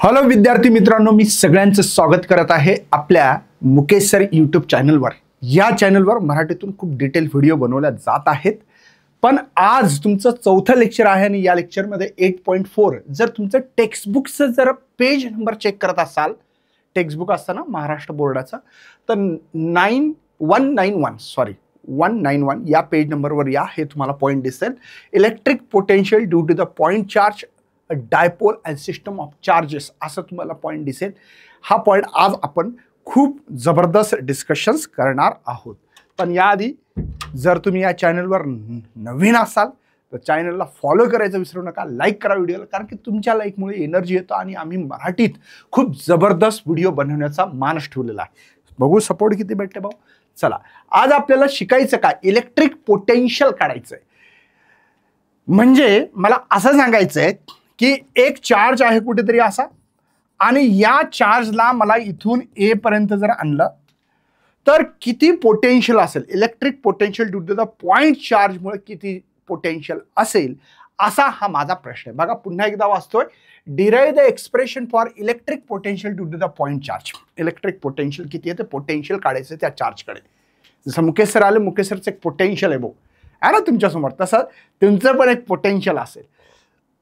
Hello विद्यार्थी मित्रांनो, मी सगळ्यांचं स्वागत करत आहे आपल्या मुकेश सर यूट्यूब चॅनलवर। या चॅनलवर मराठीतून खूप डिटेल व्हिडिओ बनवल्या जात आहेत। पण आज तुमचं चौथं लेक्चर आहे आणि या लेक्चरमध्ये 8.4 जर तुमचं टेक्स्टबुकचं जर पेज नंबर चेक करत असाल, टेक्स्टबुक असताना महाराष्ट्र बोर्डाचा, तर 191 या पेज नंबरवर या। हे तुम्हाला पॉइंट दिसेल, electric potential due to the point charge dipole and system of charges, असं तुम्हाला पॉइंट दिसेल। हा पॉइंट आज आपण खूप जबरदस्त डिस्कशन्स करणार आहोत। पण याआधी जर तुम्ही या चॅनलवर नवीन असाल तर चॅनलला फॉलो करायचं विसरू नका, लाईक करा व्हिडिओला, कारण की तुमच्या लाईकमुळे एनर्जी येतो आणि आम्ही मराठीत खूप जबरदस्त व्हिडिओ बनवण्याचा मानस ठेवलेला आहे। बघू सपोर्ट किती भेटते भाऊ। चला, आज आपल्याला शिकायचं काय, इलेक्ट्रिक पोटेन्शियल काढायचं आहे। म्हणजे मला असं सांगायचं आहे की एक चार्ज आहे कुठेतरी असा, आणि या चार्जला मला इथून ए पर्यंत जर आणलं तर किती पोटेन्शियल असेल, electric potential due to the point चार्जमुळे किती पोटेन्शियल असेल, असा हा माझा प्रश्न आहे। बघा पुन्हा एकदा वाचतोय, derive the expression for electric potential due to the point charge. Electric potential किती आहे ते पोटेन्शियल काढायचं त्या चार्जकडे। जसं मुकेश सर आले, मुकेश सरचं एक पोटेन्शियल आहे भाऊ, आहे ना तुमच्यासमोर, तसं तुमचं पण एक पोटेन्शियल असेल।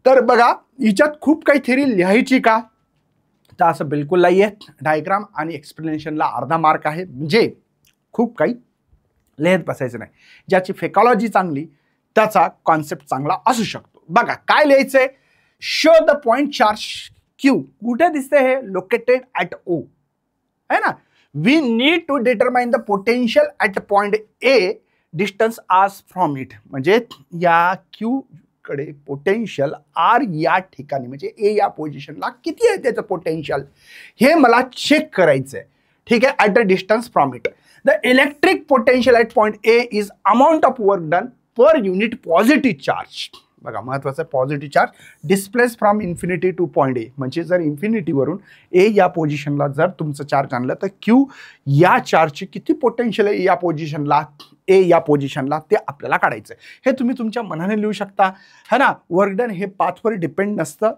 तर बघा हिच्यात खूप काही थेरी लिहायची का, तर असं बिलकुल नाही आहे। डायग्राम आणि एक्सप्लेनेशनला अर्धा मार्क आहे, म्हणजे खूप काही लिहित बसायचं नाही। ज्याची फेकॉलॉजी चांगली त्याचा कॉन्सेप्ट चांगला असू शकतो। बघा काय लिहायचंय, show the point charge Q कुठे दिसते, हे लोकेटेड ॲट ओ आहे ना। We need to determine the potential at point A, distance आज फ्रॉम इट, म्हणजे या क्यू कडे पोटेन्शियल आर या ठिकाणी, म्हणजे ए या पोझिशनला किती आहे त्याचं पोटेन्शियल, हे मला चेक करायचं आहे। ठीक आहे, at the distance from it the electric potential at point A is amount of work done per unit positive charge. बघा महत्वाचं, positive charge displace from infinity two point A, म्हणजे जर इन्फिनिटीवरून ए या पोझिशनला जर तुमचं चार्ज आणलं तर क्यू या चार्जची किती पोटेन्शियल आहे या पोझिशनला, ए या पोझिशनला, ते आपल्याला काढायचं आहे। हे तुम्ही तुमच्या मनाने लिहू शकता, है ना। वर्क डन हे पाथवर डिपेंड नसतं,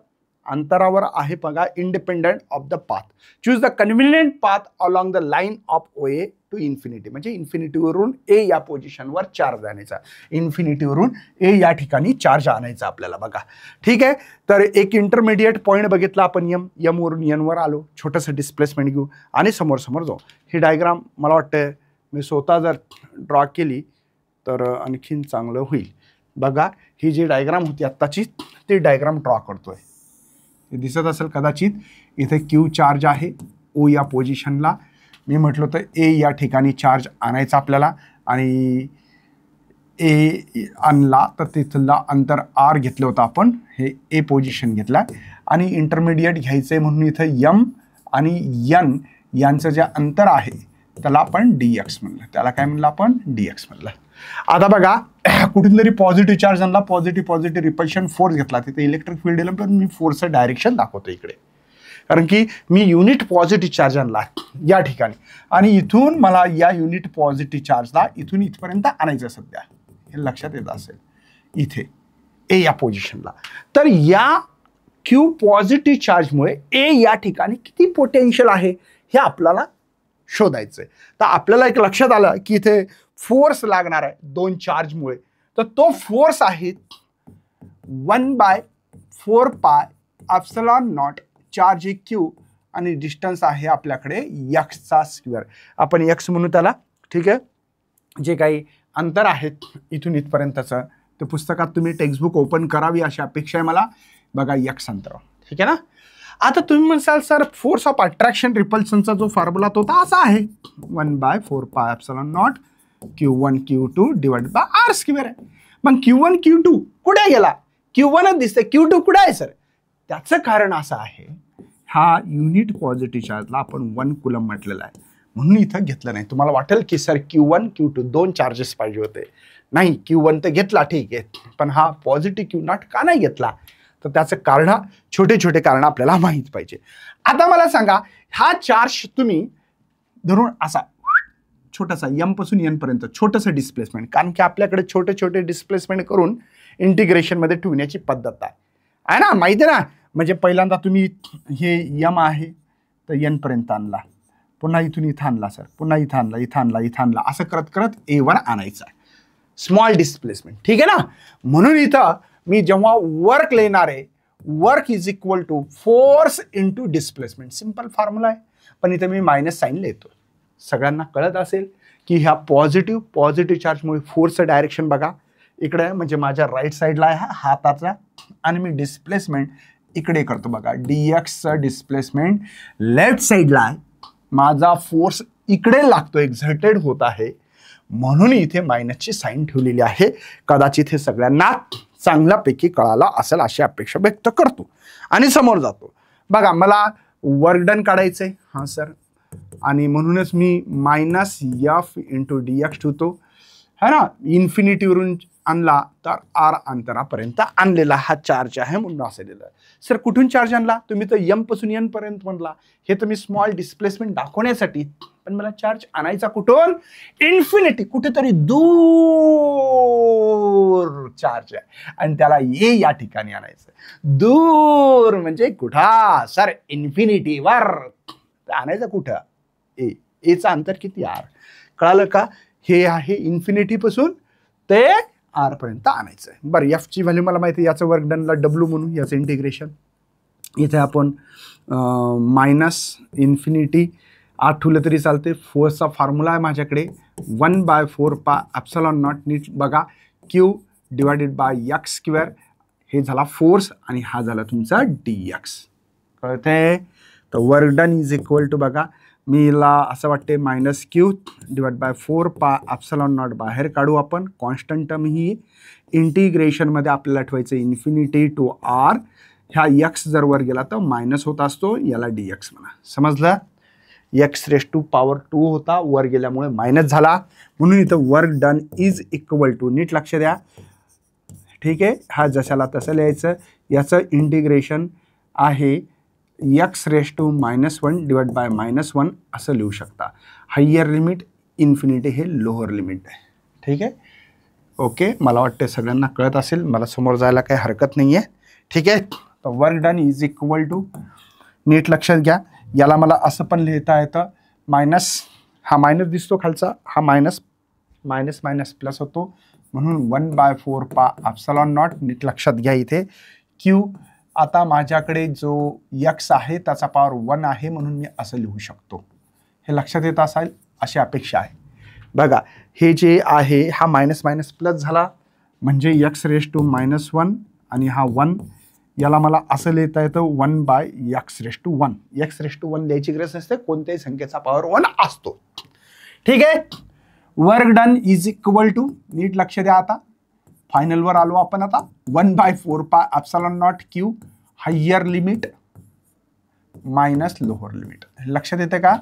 अंतरावर आहे बघा, independent of the path. Choose the convenient path along the line of O A to infinity, म्हणजे इन्फिनिटीवरून ए या पोझिशनवर चार्ज आणायचा, इन्फिनिटीवरून ए या ठिकाणी चार्ज आणायचा आपल्याला। बघा ठीक आहे, तर एक इंटरमिडिएट पॉईंट बघितला आपण, यम वरून एन वर आलो, छोटंसं डिस्प्लेसमेंट घेऊ आणि समोर समोर जाऊ। ही डायग्राम मला वाटतं मी स्वतः जर ड्रॉ केली तर आणखीन चांगलं होईल। बघा ही जी डायग्राम होती आत्ताची, ती डायग्राम ड्रॉ करतोय, दिसत असेल कदाचित। इथे क्यू चार्ज आहे ओ या पोझिशनला, मी म्हटलं तर ए या ठिकाणी चार्ज आणायचा आपल्याला, आणि ए आणला तर तिथला अंतर आर घेतलं होतं आपण, हे ए पोझिशन घेतला, आणि इंटरमिडिएट घ्यायचं आहे म्हणून इथं यम आणि यन यांचं जे अंतर आहे त्याला आपण डीएक्स म्हणलं, त्याला काय म्हणलं आपण, डीएक्स म्हणलं। आता बघा कुठून तरी पॉझिटिव्ह चार्ज आणला, पॉझिटिव्ह रिपल्शन फोर्स घेतला, तिथे इलेक्ट्रिक फील्ड दिलं, पण मी फोर्सचं डायरेक्शन दाखवतो इकडे, कारण की मी युनिट पॉझिटिव्ह चार्ज आणला या ठिकाणी, आणि इथून मला या युनिट पॉझिटिव्ह चार्जला इथून इथपर्यंत आणायचं सध्या, हे लक्षात येत असेल, इथे ए या पोझिशनला। तर या क्यू पॉझिटिव्ह चार्जमुळे ए या ठिकाणी किती पोटेन्शियल आहे हे आपल्याला शोधायचंय। तर आपल्याला एक लक्षात आलं की इथे फोर्स लागणार आहे दोन चार्जमुळे, तर तो फोर्स आहे 1/4 pi epsilon not, charge Q, आणि डिस्टन्स आहे आपल्याकडे एक्सचा स्क्वेअर, आपण एक्स म्हणू त्याला। ठीक आहे, जे काही अंतर आहेत इथून इथपर्यंतचं, ते पुस्तकात तुम्ही टेक्स्टबुक ओपन करावी अशी अपेक्षा आहे मला। बघा एक्स अंतर, ठीक आहे ना। आता तुम्ही म्हणसाल सर फोर्स ऑफ अट्रॅक्शन रिपल्शनचा जो फॉर्म्युला तो असा आहे, 1/4 pi epsilon not Q1 Q2 divide by R square आहे। मग Q1 Q2 कुठे गेला, Q1च दिसते, Q2 कुठे आहे सर, त्याचं कारण असं आहे, हा युनिट पॉझिटिव्ह चार्जला आपण 1 कुलम म्हटलेला आहे, म्हणून इथं घेतलं नाही। तुम्हाला वाटेल की सर Q1 Q2 दोन चार्जेस पाहिजे होते, नाही Q1 तर घेतला ठीक आहे, पण हा पॉझिटिव्ह Q नॉट का नाही घेतला, तर त्याचं कारण, छोटे छोटे कारण आपल्याला माहित पाहिजे। आता मला सांगा, हा चार्ज तुम्ही धरून असा छोटासा एम पासून एन पर्यंत छोटंसं डिस्प्लेसमेंट, कारण की आपल्याकडे छोटे छोटे डिस्प्लेसमेंट करून इंटिग्रेशन मध्ये ठेवण्याची पद्धत आहे ना, माहिती आहे ना। म्हणजे पहिल्यांदा तुम्ही हे यम आहे तर एन पर्यंत आणला, पुन्हा इथून इथं आणला सर, पुन्हा इथं आणला, इथं आणला, इथं आणला, असं करत करत एवर आणायचं आहे. Small displacement. ठीक आहे ना. म्हणून इथं मी जेव्हा वर्क लिहिणार आहे, work is equal to force into displacement, simple formula आहे. पण इथं मी मायनस साईन लिहितो. सगळ्यांना कळत असेल की ह्या पॉझिटिव्ह चार्जमुळे फोर्सचं डायरेक्शन बघा इकडे आहे, म्हणजे माझ्या राईट साईडला आहे हा हाताचा, आणि मी डिस्प्लेसमेंट इकडे करतो बघा, डीएक्सचं डिस्प्लेसमेंट लेफ्ट साईडला आहे, माझा फोर्स इकडे लागतो, एक्झर्टेड होत आहे, म्हणून इथे मायनसची साईन ठेवलेली आहे. कदाचित हे सगळ्यांना चांगल्यापैकी कळालं असेल अशी अपेक्षा व्यक्त करतो आणि समोर जातो. बघा मला वर्क डन काढायचंय, हां सर, आणि म्हणूनच मी minus F into D X ठेवतो है ना. इन्फिनिटीवरून आणला तर आर अंतरापर्यंत आणलेला हा चार्ज आहे म्हणून असं दिलं. सर कुठून चार्ज आणला तुम्ही? तर एम पासून एन पर्यंत म्हणला. हे तर मी स्मॉल डिस्प्लेसमेंट दाखवण्यासाठी, पण मला चार्ज आणायचा कुठून? इन्फिनिटी, कुठेतरी दूर चार्ज आहे आणि त्याला ए या ठिकाणी आणायचं. दूर म्हणजे कुठं सर? इन्फिनिटीवर. आणायचं कुठं? एचं अंतर किती? आर. कळालं का? हे आहे इन्फिनिटी पासून ते आर पर्यंत आणायचं आहे. बरं, एफ ची व्हॅल्यू मला माहिती आहे, याचं वर्क डनला डब्ल्यू म्हणून, याचं इंटिग्रेशन इथे आपण मायनस इन्फिनिटी आठवलं तरी चालते. फोर्सचा फॉर्म्युला आहे माझ्याकडे 1/4 पाय एप्सिलॉन नॉट. नीट बघा, Q divided by X square, हे झाला फोर्स आणि हा झाला तुमचा डी एक्स. कळतंय? तर work done is equal to बघा, मीला असं वाटते minus Q divide by 4 pi epsilon not बाहेर काढू आपण. कॉन्स्टंट टर्म ही इंटिग्रेशनमध्ये आपल्याला ठेवायचं इन्फिनिटी टू आर. ह्या एक्स जर वर गेला तर मायनस होत असतो, याला डी एक्स म्हणा. समजलं? x⁻² होता, वर गेल्यामुळे मायनस झाला, म्हणून इथं work done is equal to, नीट लक्ष द्या, ठीक आहे, हा जशाला तसं लिहायचं. याचं इंटिग्रेशन आहे x⁻⁻1 डिवाइड बाय -1 असं लिहू शकता. हायर लिमिट इन्फिनिटी हे लोअर लिमिट आहे. ठीक आहे, ओके. मला वाटतं सगळ्यांना कळत असेल, मला समोर जायला काही हरकत नाही आहे. ठीक आहे. तर work done is equal to, नीट लक्षात घ्या, याला मला असं पण लिहिता येतं, मायनस, हा मायनस दिसतो खालचा, हा मायनस मायनस मायनस प्लस होतो, म्हणून 1/4 पाय एप्सिलॉन नॉट. नीट लक्षात घ्या इथे क्यू. आता माझ्याकडे जो एक्स आहे त्याचा पॉवर 1 आहे, म्हणून मी असं लिहू शकतो. हे लक्षात येत असेल अशी अपेक्षा आहे. बघा, हे जे आहे हा मायनस मायनस प्लस झाला, म्हणजे x⁻⁻1 आणि हा 1, याला मला असं लिहिता येतं 1/x⁻1. x⁻1 लिहायची गरज नसते, कोणत्याही संख्येचा पॉवर 1 असतो. ठीक आहे. Work done is equal to, नीट लक्ष द्या, आता फायनलवर आलो आपण. आता 1/4 pi epsilon not Q, higher limit minus lower limit. लक्षात येते का?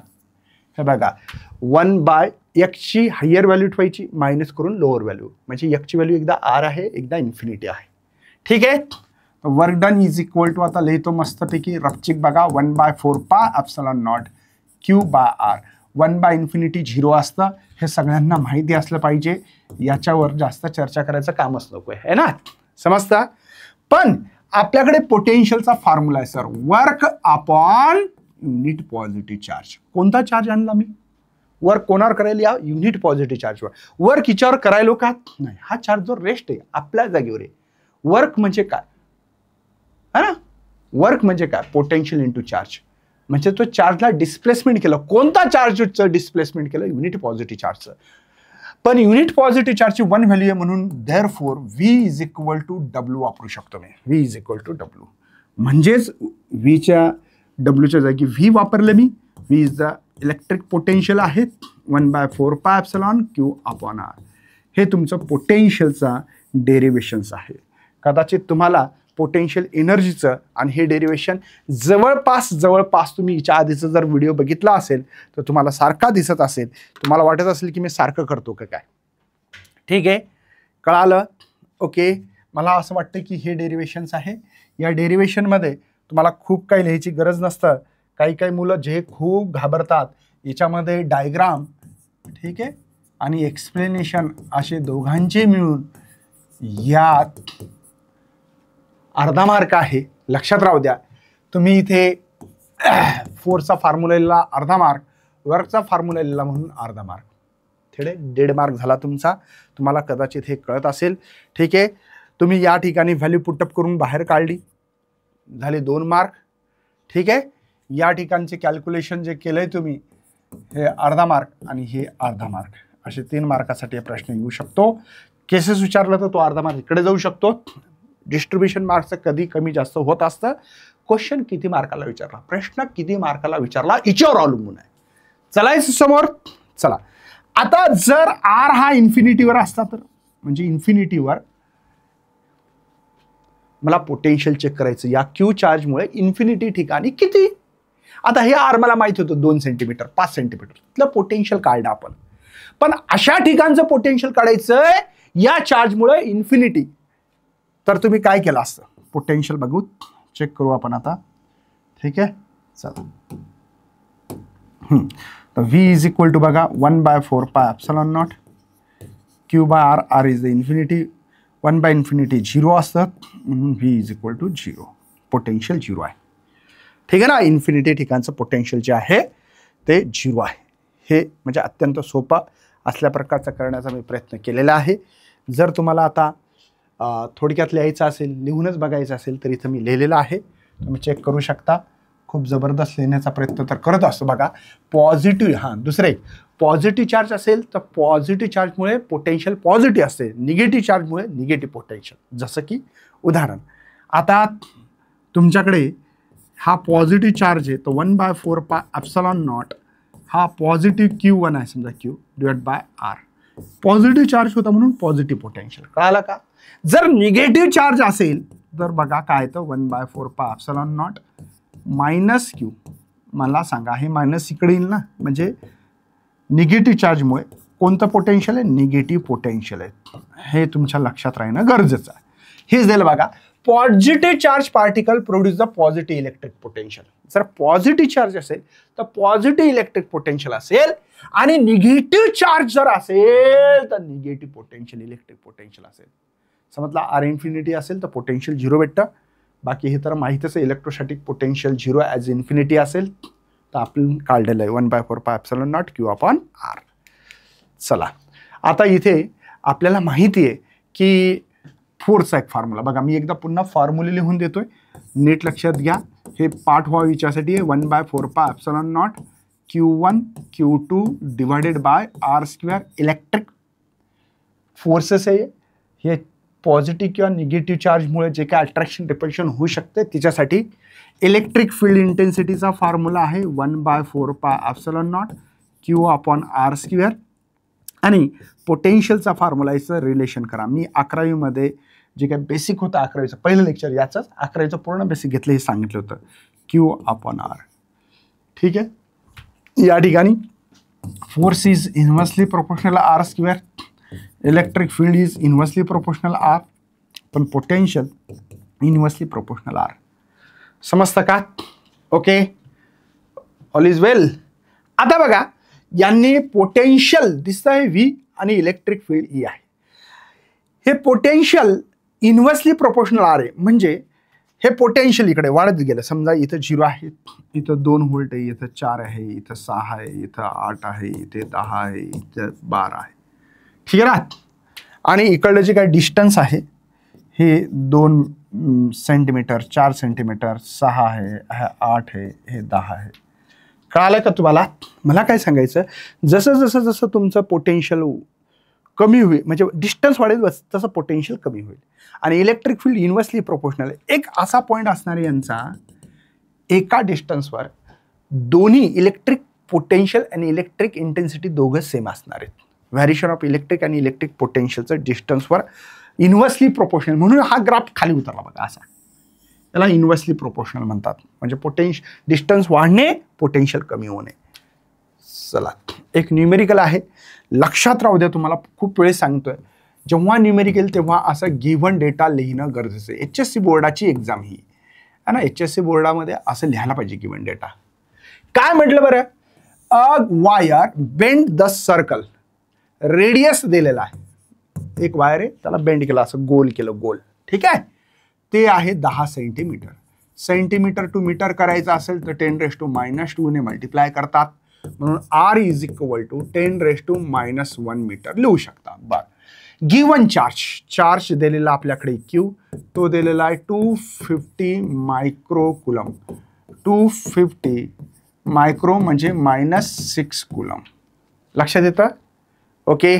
हे बघा, 1/x ची हायर व्हॅल्यू ठेवायची, मायनस करून लोअर व्हॅल्यू, म्हणजे x ची व्हॅल्यू एकदा आर आहे, एकदा इन्फिनिटी आहे. ठीक आहे. Work done is equal to, आता लिहितो मस्तपैकी रपचिक बघा, 1/4 pi epsilon not Q by R. 1/∞ 0 असतं, हे सगळ्यांना माहिती असलं पाहिजे, याच्यावर जास्त चर्चा करायचं कामच नको आहे ना. समजता? पण आपल्याकडे पोटेन्शियलचा फॉर्म्युला आहे sir, work upon unit positive charge. कोणता चार्ज आणला मी? वर्क कोणावर करायला? या युनिट पॉझिटिव्ह चार्जवर. वर्क हिच्यावर करायलो का? नाही, हा चार्ज जो रेस्ट आहे आपल्या जागेवर आहे. वर्क म्हणजे काय है ना? वर्क म्हणजे काय? पोटेन्शियल इंटू चार्ज, म्हणजे तो चार्जला डिस्प्लेसमेंट केलं. कोणता चार्जचं डिस्प्लेसमेंट केलं? युनिट पॉझिटिव्ह चार्जचं. पण युनिट पॉझिटिव्ह चार्जची 1 व्हॅल्यू आहे, म्हणून therefore V is equal to W वापरू शकतो मी. V is equal to W, म्हणजेच Vच्या Wच्या जागी V वापरलं मी. V is the electric potential आहे, 1/4 pi epsilon Q upon R. हे तुमचं पोटेन्शियलचा डेरिव्हेशन्स आहे. कदाचित तुम्हाला पोटेन्शियल एनर्जीचं आणि हे डेरिव्हेशन जवळपास तुम्ही याच्या आधीचा जर व्हिडिओ बघितला असेल तर तुम्हाला सारखा दिसत असेल, तुम्हाला वाटत असेल की मी सारखं करतो का काय. ठीक आहे, कळालं? ओके. मला असं वाटतं की हे डेरिव्हेशन्स आहे. या डेरिव्हेशनमध्ये तुम्हाला खूप काही लिहायची गरज नसतं. काही मुलं जे खूप घाबरतात, याच्यामध्ये डायग्राम, ठीक आहे, आणि एक्सप्लेनेशन असे दोघांचे मिळून यात अर्धा मार्क आहे, लक्षात राहू द्या. तुम्ही इथे फोर्सचा फॉर्म्युला लिहिला अर्धा मार्क, वर्कचा फॉर्म्युला लिहिला म्हणून अर्धा मार्क, थेडे 1.5 मार्क झाला तुमचा. तुम्हाला कदाचित हे कळत असेल. ठीक आहे, तुम्ही या ठिकाणी व्हॅल्यू पुटअप करून बाहेर काढली, झाले 2 मार्क. ठीक आहे, या ठिकाणचे कॅल्क्युलेशन जे केलंय तुम्ही हे अर्धा मार्क आणि हे अर्धा मार्क, असे 3 मार्कासाठी प्रश्न येऊ शकतो. केसेस विचारलं तर तो अर्धा मार्क इकडे जाऊ शकतो. डिस्ट्रीब्युशन मार्क्सचं कधी कमी जास्त होत असतं. क्वेश्चन किती मार्काला विचारला, प्रश्न किती मार्काला विचारला याच्यावर अवलंबून आहे. चला समोर चला. आता जर आर हा इन्फिनिटीवर असता तर, म्हणजे इन्फिनिटीवर मला पोटेन्शियल चेक करायचं या क्यू चार्जमुळे इन्फिनिटी ठिकाणी किती. आता हे आर मला माहित होतं 2 सेंटीमीटर 5 सेंटीमीटर, तिथलं पोटेन्शियल काढणं आपण. पण अशा ठिकाणचं पोटेन्शियल काढायचंय या चार्जमुळे इन्फिनिटी, तर तुम्ही काय केलं असतं. पोटेन्शियल बघू, चेक करू आपण आता. ठीक आहे, चला. तर V इज इक्वल टू बघा 1/4 pi epsilon not Q by R, R is the infinity, 1/∞ 0 असतं म्हणून V is equal to 0, potential 0 आहे. ठीक आहे ना, इन्फिनिटी ठिकाणचं पोटेन्शियल जे आहे ते 0 आहे. हे म्हणजे अत्यंत सोपं असल्या प्रकारचा करण्याचा मी प्रयत्न केलेला आहे. जर तुम्हाला आता थोडक्यात लिहायचं असेल, लिहूनच बघायचं असेल तर इथं मी लिहिलेलं आहे, तुम्ही चेक करू शकता. खूप जबरदस्त लिहिण्याचा प्रयत्न तर करत असतो बघा. पॉझिटिव्ह, दुसरे पॉझिटिव्ह चार्ज असेल तर पॉझिटिव्ह चार्जमुळे पोटेन्शियल पॉझिटिव्ह असते, निगेटिव्ह चार्जमुळे निगेटिव्ह पोटेन्शियल. जसं की उदाहरण, आता तुमच्याकडे हा पॉझिटिव्ह चार्ज आहे, तो 1/4 पाय एप्सिलॉन नॉट, हा पॉझिटिव्ह Q1 आहे समजा, Q divide by R. Positive charge होता म्हणून पॉझिटिव्ह पोटेन्शियल. कळालं का. जर निगेटिव्ह चार्ज असेल तर बघा काय येतं, 1/4 pi epsilon not minus Q. मला सांगा, हे मायनस इकडे येईल ना, म्हणजे निगेटिव्ह चार्जमुळे कोणतं पोटेन्शियल आहे, निगेटिव्ह पोटेन्शियल आहे. हे तुमच्या लक्षात राहणं गरजेचं आहे. हेच दिलं बघा, positive charge particle produce the positive electric potential. जर पॉझिटिव्ह चार्ज असेल तर पॉझिटिव्ह इलेक्ट्रिक पोटेन्शियल असेल, आणि निगेटिव्ह चार्ज जर असेल तर निगेटिव्ह पोटेन्शियल इलेक्ट्रिक पोटेन्शियल असेल. समजला, आर इन्फिनिटी असेल तर पोटेन्शियल 0 भेटतं. बाकी हे तर माहितच आहे, इलेक्ट्रोस्टॅटिक पोटेन्शियल 0 ॲज इन्फिनिटी असेल तर आपण काढलेलं आहे 1/4 pi epsilon not Q upon R. चला, आता इथे आपल्याला माहिती आहे की फोर्सचा एक फॉर्म्युला बघा. मी एकदा पुन्हा फॉर्म्युला लिहून देतोय, नीट लक्षात घ्या. हे पाठ व्हावं याच्यासाठी आहे 1/4 pi epsilon not Q1 Q2 divided by R². Electric forces आहे हे, पॉझिटिव्ह किंवा निगेटिव्ह चार्जमुळे जे काय अट्रॅक्शन रिपल्शन होऊ शकते त्याच्यासाठी. इलेक्ट्रिक फील्ड इंटेन्सिटीचा फॉर्म्युला आहे 1/4 pi epsilon not Q upon R². आणि पोटेन्शियलचा फॉर्म्युला याचं रिलेशन करा. मी 11वीमध्ये जे काही बेसिक होतं, 11वीचं पहिलं लेक्चर याचंच, 11वीचं पूर्ण बेसिक घेतलं हे सांगितलं होतं, Q अपॉन R. ठीक आहे, या ठिकाणी force is inversely proportional R², electric field is inversely proportional R, पण पोटेन्शियल इन्व्हर्सली प्रोपोर्शनल R. समजतं का. ओके, ऑल इज वेल. आता बघा, यांनी पोटेन्शियल दिसतंय V आणि इलेक्ट्रिक फील्ड E आहे. हे पोटेन्शियल इन्व्हर्सली प्रोपोर्शनल R आहे, म्हणजे हे पोटेन्शियल इकडे वाढत गेलं. समजा इथं 0 आहे, इथं 2 व्होल्ट आहे, इथं 4 आहे, इथं 6 आहे, इथं 8 आहे, इथे 10 आहे, इथं 12 आहे. ठीक आहे ना. आणि इकडलं जे काही डिस्टन्स आहे हे 2 सेंटीमीटर, 4 सेंटीमीटर, 6 आहे, हे 8 आहे, हे 10 आहे. कळालं का तुम्हाला. मला काय सांगायचं, जसं जसं जसं तुमचं पोटेन्शियल कमी होईल, म्हणजे डिस्टन्स वाढेल तसं पोटेन्शियल कमी होईल. आणि इलेक्ट्रिक फील्ड इन्व्हर्सली प्रोपोर्शनल आहे. एक असा पॉईंट असणार आहे यांचा, एका डिस्टन्सवर दोन्ही इलेक्ट्रिक पोटेन्शियल आणि इलेक्ट्रिक इंटेन्सिटी दोघं सेम असणार आहेत. व्हॅरिएशन ऑफ इलेक्ट्रिक आणि इलेक्ट्रिक पोटेन्शियलचं डिस्टन्सवर इन्व्हर्सली प्रोपोर्शनल, म्हणून हा ग्राफ खाली उतरला बघा असा. त्याला इन्व्हर्सली प्रोपोर्शनल म्हणतात, म्हणजे डिस्टन्स वाढणे, पोटेन्शियल कमी होणे. चला, एक न्यूमेरिकल आहे, लक्षात राहू द्या. तुम्हाला खूप वेळेस सांगतोय, जेव्हा न्यूमेरिकल तेव्हा असं गिव्हन डेटा लिहिणं गरजेचं आहे. HSC बोर्डाची एक्झाम ही आहे ना, HSC बोर्डामध्ये असं लिहायला पाहिजे गिव्हन डेटा. काय म्हटलं बरं, a wire bend the circle, radius दिलेला आहे, एक वायर आहे त्याला बेंड केलं, असं गोल केलं, गोल. ठीक आहे, ते आहे 10 सेंटीमीटर. सेंटीमीटर टू मीटर करायचं असेल तर 10⁻² ने मल्टिप्लाय करतात, म्हणून R is equal to 10⁻⁻1 metre लिहू शकता. बरं, गिवन चार्ज दिलेला आपल्याकडे Q, तो दिलेला आहे 250 मायक्रोकुलम. 250 मायक्रो म्हणजे -6 कुलम. लक्षात येतं? Okay.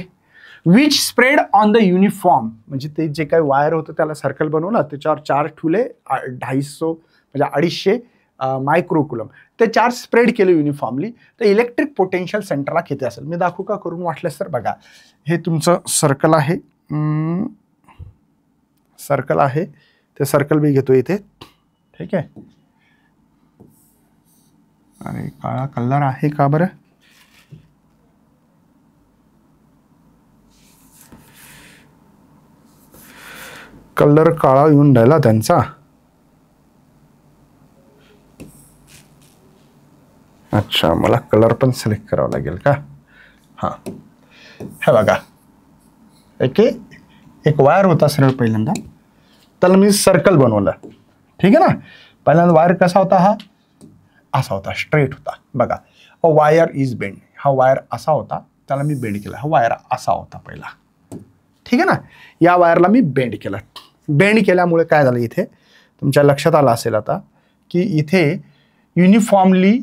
Which spread on the uniform, म्हणजे ते जे काही वायर होतं त्याला सर्कल बनवलं, त्याच्यावर चार्ज ठेवले 250 म्हणजे 250 मायक्रोकुलम, ते चार्ज स्प्रेड केले युनिफॉर्मली, तर इलेक्ट्रिक पोटेन्शियल सेंटरला किती असेल? मी दाखवू का करून वाटल्यास तर? बघा, हे तुमचं सर्कल आहे, सर्कल आहे, ते सर्कल मी घेतो इथे. ठीक आहे. अरे काळा कलर आहे का बरं? कलर काळा येऊन राहिला त्यांचा. अच्छा, मला कलर पण सिलेक्ट करावा लागेल का? हां, हे बघा, एक वायर होता सरळ पहिल्यांदा, त्याला मी सर्कल बनवलं. ठीक आहे ना. पहिल्यांदा वायर कसा होता? हा असा होता, स्ट्रेट होता. बघा, वायर इज बेंड. हा वायर असा होता, त्याला मी बेंड केला. हा वायर असा होता पहिला. ठीक आहे ना. या वायरला मी बेंड केलं. बेंड केल्यामुळे काय झालं, इथे तुमच्या लक्षात आलं असेल आता की इथे युनिफॉर्मली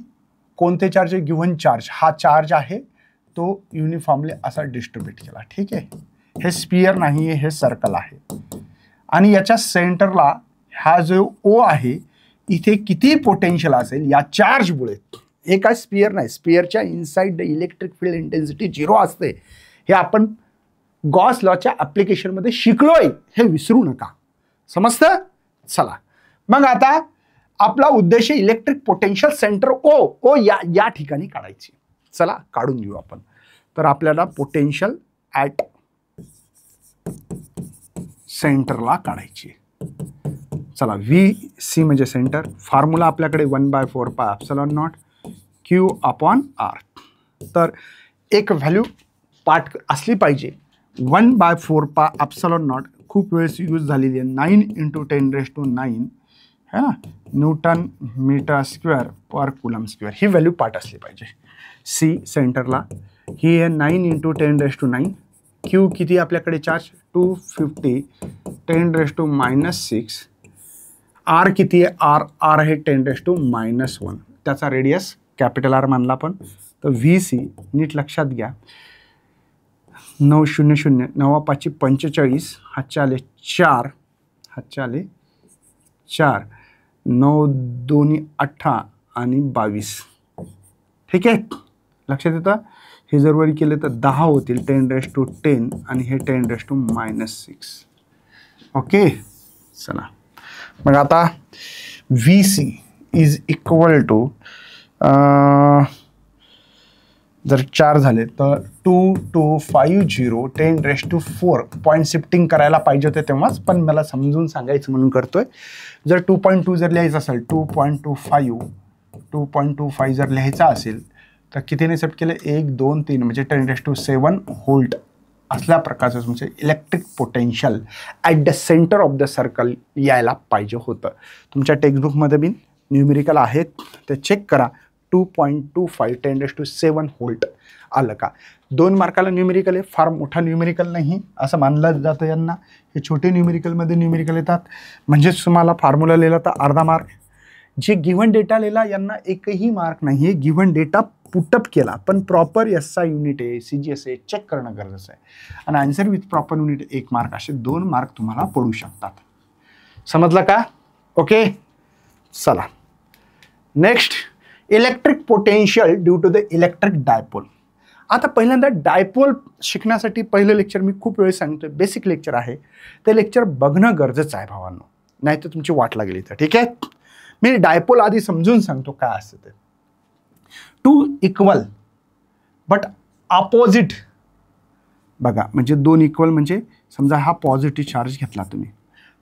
कोणते चार्ज? Given charge. हा चार्ज आहे तो युनिफॉर्मली असा डिस्ट्रीब्यूट केला. ठीक आहे. हे स्पियर नाही आहे, हे सर्कल आहे. आणि याच्या सेंटरला हा जो O आहे, इथे किती पोटेन्शियल असेल या चार्जमुळे? हे काय स्पियर नाही, स्पियरच्या inside the electric field intensity 0 असते. हे आपण गॉस लॉच्या ऍप्लिकेशनमध्ये शिकलोय, हे विसरू नका. समजतं? चला, मग आता आपला उद्देश इलेक्ट्रिक पोटेन्शियल सेंटर O या ठिकाणी काढायची. चला काढून घेऊ आपण. तर आपल्याला पोटेन्शियल ॲट सेंटरला काढायची. चला, VC म्हणजे सेंटर. फॉर्म्युला आपल्याकडे 1/4πε0 Q/R. तर एक व्हॅल्यू पाठ असली पाहिजे. 1/4πε0 खूप वेळेस यूज झालेली आहे. 9 × 10⁹ है ना, Newton metre square per coulomb square, ही व्हॅल्यू पाठ असली पाहिजे. सी सेंटरला ही आहे 9 × 10⁹. Q किती आपल्याकडे चार्ज? 250 10⁻⁻6. R किती आहे? R आहे 10⁻⁻1. त्याचा रेडियस कॅपिटल R मानला आपण. तर VC नीट लक्षात घ्या, 900 9×5 = 45, हातचे आले 4, हातचे आले 4, 9×2 = 18 आणि 22. ठीक आहे, लक्षात येतं? हे जर वरी केले तर 10 होतील, 10⁻10 आणि हे 10⁻6. ओके. चला, मग आता VC इज इक्वल टू, जर 4 झाले तर 2250 10⁻4. पॉईंट शिफ्टिंग करायला पाहिजे होते तेव्हाच, पण मला समजून सांगायचं म्हणून करतोय. जर 2.2 जर लिहायचं असेल, 2.25 जर लिहायचा असेल तर कितीने शिफ्ट केले? 1 2 3 म्हणजे 10⁻7 व्होल्ट असल्या प्रकारचं तुमचे electric potential at the centre of the circle यायला पाहिजे होतं. तुमच्या टेक्स्टबुकमध्ये बी न्यूमेरिकल आहेत, ते चेक करा. 2.25 10⁻7 व्होल्ट आलं का? 2 मार्काला न्यूमेरिकल आहे, फार मोठा न्यूमेरिकल नाही असं मानलं जातं यांना. हे छोटे न्यूमेरिकलमध्ये न्यूमेरिकल येतात, म्हणजेच तुम्हाला फॉर्म्युला लिहिला तर अर्धा मार्क. जे गिव्हन डेटा लिहिला यांना एकही मार्क नाही आहे. गिव्हन डेटा पुटअप केला, पण प्रॉपर SI युनिट आहे, CGS आहे, चेक करणं गरजेचं आहे. आणि answer with proper unit 1 mark, असे 2 मार्क तुम्हाला पडू शकतात. समजलं का? ओके. चला, next, electric potential due to the electric dipole. आता पहिल्यांदा डायपोल शिकण्यासाठी पहिलं लेक्चर मी खूप वेळेस सांगतोय, बेसिक लेक्चर आहे, ते लेक्चर बघणं गरजेचं आहे भावांनो, नाही तर तुमची वाट लागली तर. ठीक आहे, मी डायपोल आधी समजून सांगतो काय असतं ते. 2 इक्वल बट अपोजिट. बघा, म्हणजे 2 इक्वल म्हणजे समजा हा पॉझिटिव्ह चार्ज घेतला तुम्ही,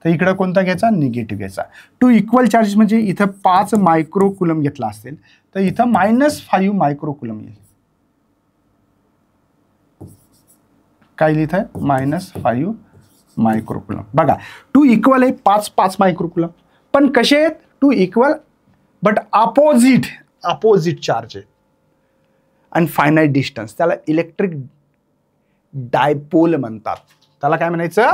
तर इकडं कोणता घ्यायचा? निगेटिव्ह घ्यायचा. 2 इक्वल चार्ज म्हणजे इथं 5 मायक्रोकुलम घेतला असेल तर इथं -5 मायक्रोकुलम येईल. काय लिहित आहे? -5 मायक्रोकुलम. बघा, 2 इक्वल आहे, 5 मायक्रोकुलम, पण कसे आहेत? Two equal but opposite charge आहे आणि फायनाईट डिस्टन्स, त्याला इलेक्ट्रिक डायपोल म्हणतात. त्याला काय म्हणायचं?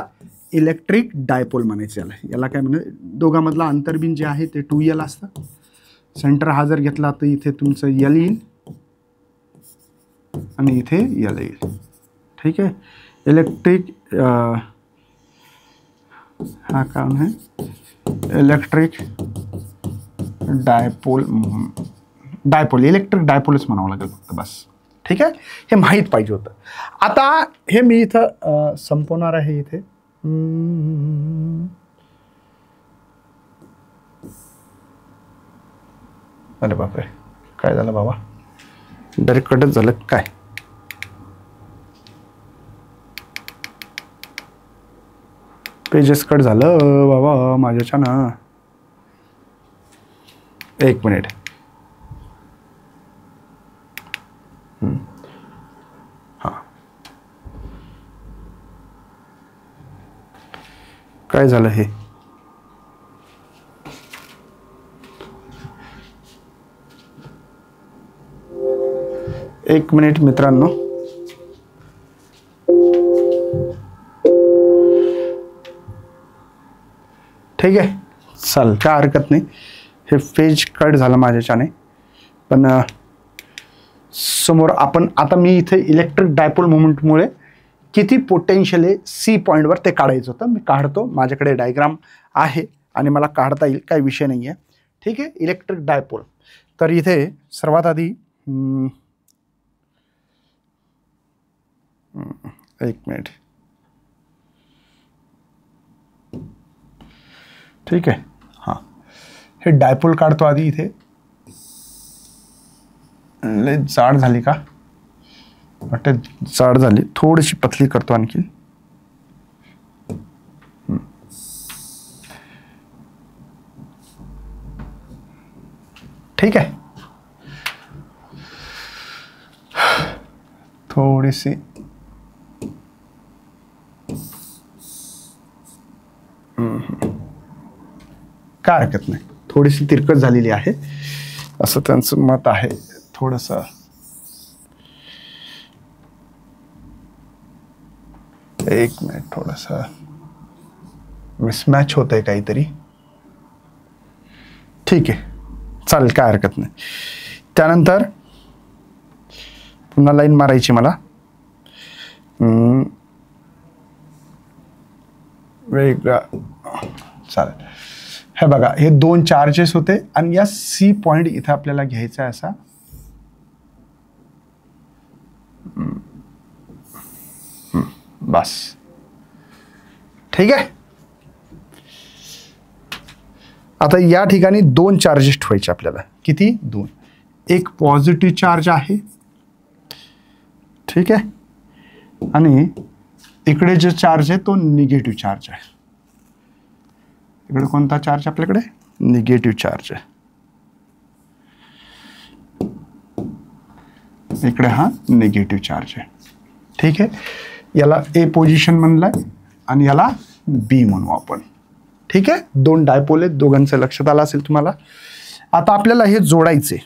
इलेक्ट्रिक डायपोल म्हणायचं. याला काय म्हणायचं? दोघांमधला अंतरबिंद जे आहे ते 2L असतं. सेंटर हा जर घेतला तर इथे तुमचं L येईल आणि इथे L येईल. ठीक आहे. इलेक्ट्रिक हा काम आहे इलेक्ट्रिक डायपोल. इलेक्ट्रिक डायपोलच म्हणावं लागेल फक्त, बस. ठीक आहे. हे माहीत पाहिजे होतं. आता हे मी इथं संपवणार आहे. इथे अरे बापरे, काय झालं बाबा? डायरेक्ट कटच झालं काय? पेजेस कट झालं बाबा माझ्याच्यानं. एक मिनिट. हां, काय झालं हे? एक मिनिट मित्रांनो. ठीक आहे, चल काय हरकत नाही. हे पेज कट झालं माझ्याच्याने, पण समोर आपण आता मी इथे इलेक्ट्रिक डायपोल मोमेंटमुळे किती पोटेन्शियल आहे सी पॉईंटवर ते काढायचं होतं. मी काढतो, माझ्याकडे डायग्राम आहे आणि मला काढता येईल, काही विषय नाही आहे. ठीक आहे. Electric dipole. तर इथे सर्वात आधी एक मिनिट. ठीक आहे. हां, हे डायपोल काढतो आधी. इथे लय जाड झाली का? वाटते जाड झाली, थोडीशी पतली करतो आणखी. ठीक आहे. थोडीशी काय हरकत नाही, थोडीशी तिरकट झालेली आहे असं त्यांचं मत आहे. थोडंसं एक मिनिट, थोडंसं मिसमॅच होत आहे काहीतरी. ठीक आहे, चालेल, काय हरकत नाही. त्यानंतर पुन्हा लाईन मारायची मला. वेगळा चालेल. हे बघा, हे दोन चार्जेस होते आणि या सी पॉइंट इथे आपल्याला घ्यायचा आहे असा. बस. ठीक आहे. आता या ठिकाणी दोन चार्जेस ठेवायचे आपल्याला. किती? दोन. एक पॉझिटिव्ह चार्ज आहे. ठीक आहे. आणि इकडे जो चार्ज आहे तो निगेटिव्ह चार्ज आहे. इकडे कोणता चार्ज आपल्याकडे? निगेटिव्ह चार्ज आहे. इकडे हा निगेटिव्ह चार्ज आहे. ठीक आहे. याला ए पोझिशन म्हणलंय आणि याला बी म्हणू आपण. ठीक आहे. दोन डायपोल आहेत, दोघांचं लक्षात आलं असेल तुम्हाला. आता आपल्याला हे जोडायचे.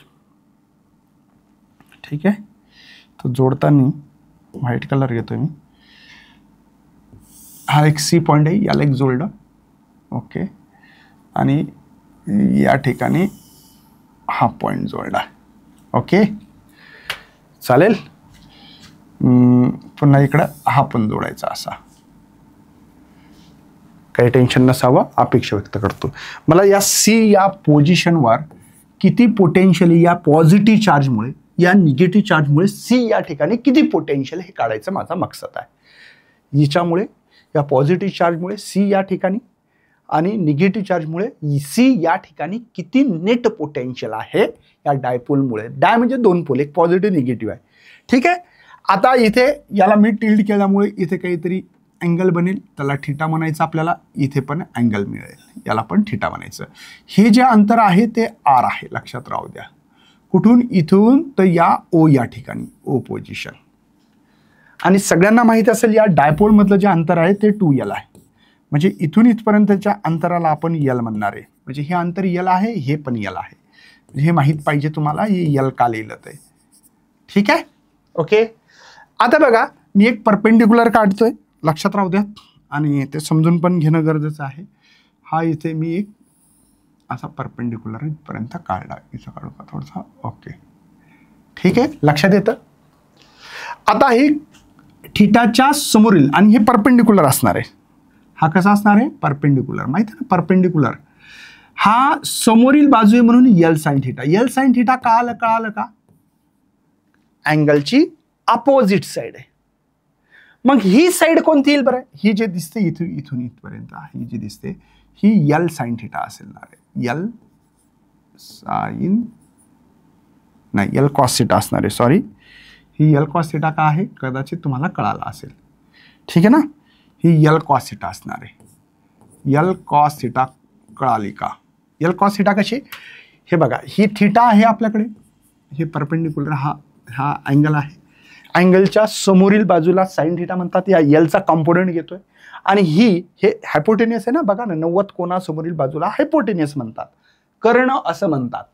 ठीक आहे. तर जोडताना व्हाईट कलर घेतोय मी. हा एक सी पॉइंट आहे, याला एक जोडलं. ओके. आणि या ठिकाणी हा पॉइंट जोडला. ओके, चालेल. पुन्हा इकडं हा पण जोडायचा असा. काही टेन्शन नसावं, अपेक्षा व्यक्त करतो. मला या सी या पोझिशनवर किती पोटेन्शियल या पॉझिटिव्ह चार्जमुळे, या निगेटिव्ह चार्जमुळे सी या ठिकाणी किती पोटेन्शियल हे काढायचं माझा मकसद आहे. हिच्यामुळे या पॉझिटिव्ह चार्जमुळे सी या ठिकाणी आणि निगेटिव्ह चार्जमुळे सी या ठिकाणी किती नेट पोटेन्शियल आहे या डायपोलमुळे. डाय म्हणजे दोन पोल, एक पॉझिटिव्ह निगेटिव्ह आहे. ठीक आहे. आता इथे याला मी टिल्ड केल्यामुळे इथे काहीतरी अँगल बनेल, त्याला थिटा म्हणायचं आपल्याला. इथे पण अँगल मिळेल, याला पण थिटा म्हणायचं. हे जे अंतर आहे ते आर आहे, लक्षात राहू द्या. कुठून? इथून तर या ओ या ठिकाणी, ओ पोझिशन. आणि सगळ्यांना माहिती असेल या डायपोलमधलं जे अंतर आहे ते 2L आहे. म्हणजे इथून इथपर्यंतच्या अंतराला आपण यल म्हणणार आहे. म्हणजे हे अंतर यल आहे, हे पण यल आहे. हे माहीत पाहिजे तुम्हाला हे यल का लिहिलं ते. ठीक आहे, ओके. आता बघा मी एक परपेंडिक्युलर काढतोय, लक्षात राहू द्या, आणि ते समजून पण घेणं गरजेचं आहे. हा इथे मी एक असा परपेंडिक्युलर इथपर्यंत काढला, इथं काढू का थोडासा, ओके, ठीक आहे, लक्षात येतं. आता हे थिटाच्या समोरील आणि हे परपेंडिक्युलर असणार आहे. हा कसा असणार आहे? परपेंडिक्युलर. माहिती आहे ना, परपेंडिक्युलर हा समोरील बाजू आहे म्हणून L sine theta. L sine theta कळालं का? अँगलची अपोजिट साइड आहे. मग ही साइड कोणती येईल बरं? ही जे दिसते इथून इथपर्यंत ही जी दिसते ही यल साइन थिटा असणार आहे. यल साइन नाही, यल कॉस थिटा असणार आहे. सॉरी, ही यल कॉस थिटा का आहे कदाचित तुम्हाला कळाला असेल. ठीक आहे ना, ही यल कॉस थिटा असणार आहे. यल कॉस थिटा कळाली का? यल कॉस थिटा कशी? हे बघा, ही थिटा आहे आपल्याकडे, हे परपेंडिक्युलर हा अँगल आहे. अँगलच्या समोरील बाजूला साइन थिटा म्हणतात. या यलचा कॉम्पोनंट घेतोय आणि हे हायपोटेनियस आहे ना, बघा ना, 90 कोनासमोरील बाजूला हायपोटेनियस म्हणतात, कर्ण असं म्हणतात.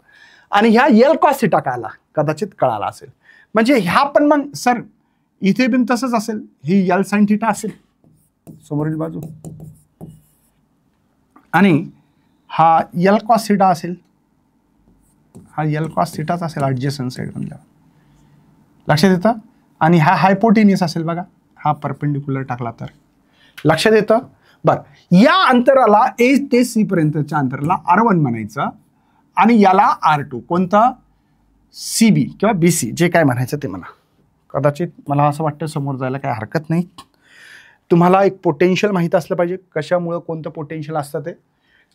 आणि ह्या यल कॉस थिटा कदाचित कळाला असेल. म्हणजे ह्या पण मग सर इथे पण तसंच असेल, ही यल साइन थिटा असेल समोरील बाजू, आणि हा यल कॉस थिटा असेल, हा यल कॉस थिटाच असेल ॲडजस्टंट साइड म्हणल्यावर, लक्षात येतं. आणि हा हायपोटेनियस असेल बघा, हा परपेंडिक्युलर टाकला तर लक्षात येतं. बरं, या अंतराला ए ते सी पर्यंतच्या अंतराला R1 म्हणायचं आणि याला R2, कोणतं? CB किंवा BC, जे काय म्हणायचं ते म्हणा. कदाचित मला असं वाटतं समोर जायला काय हरकत नाही. तुम्हाला एक पोटेन्शियल माहीत असलं पाहिजे, कशामुळं कोणतं पोटेन्शियल असतं ते.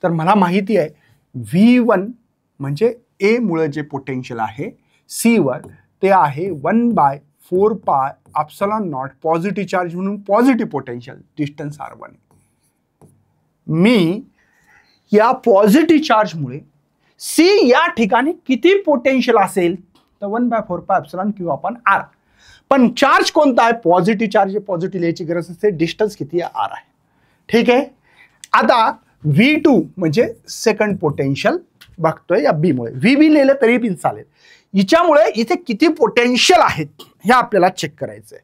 तर मला माहिती आहे V1 म्हणजे A मुळे जे पोटेन्शियल आहे C वर ते आहे 1/4πε0 पॉझिटिव्ह चार्ज म्हणून पॉझिटिव्ह पोटेन्शियल डिस्टन्स R1. मी या पॉझिटिव्ह चार्जमुळे C या ठिकाणी किती पोटेन्शियल असेल तर 1/4πε0Q/R. पण चार्ज कोणता आहे? Positive charge. पॉझिटिव्ह लिहायची गरज असते. डिस्टन्स किती आहे? R आहे. ठीक आहे. आता V2 म्हणजे सेकंड पोटेन्शियल बघतोय या B मुळे. VB लिहिलं तरी पण चालेल. हिच्यामुळे इथे किती पोटेन्शियल आहेत हे आपल्याला चेक करायचं आहे.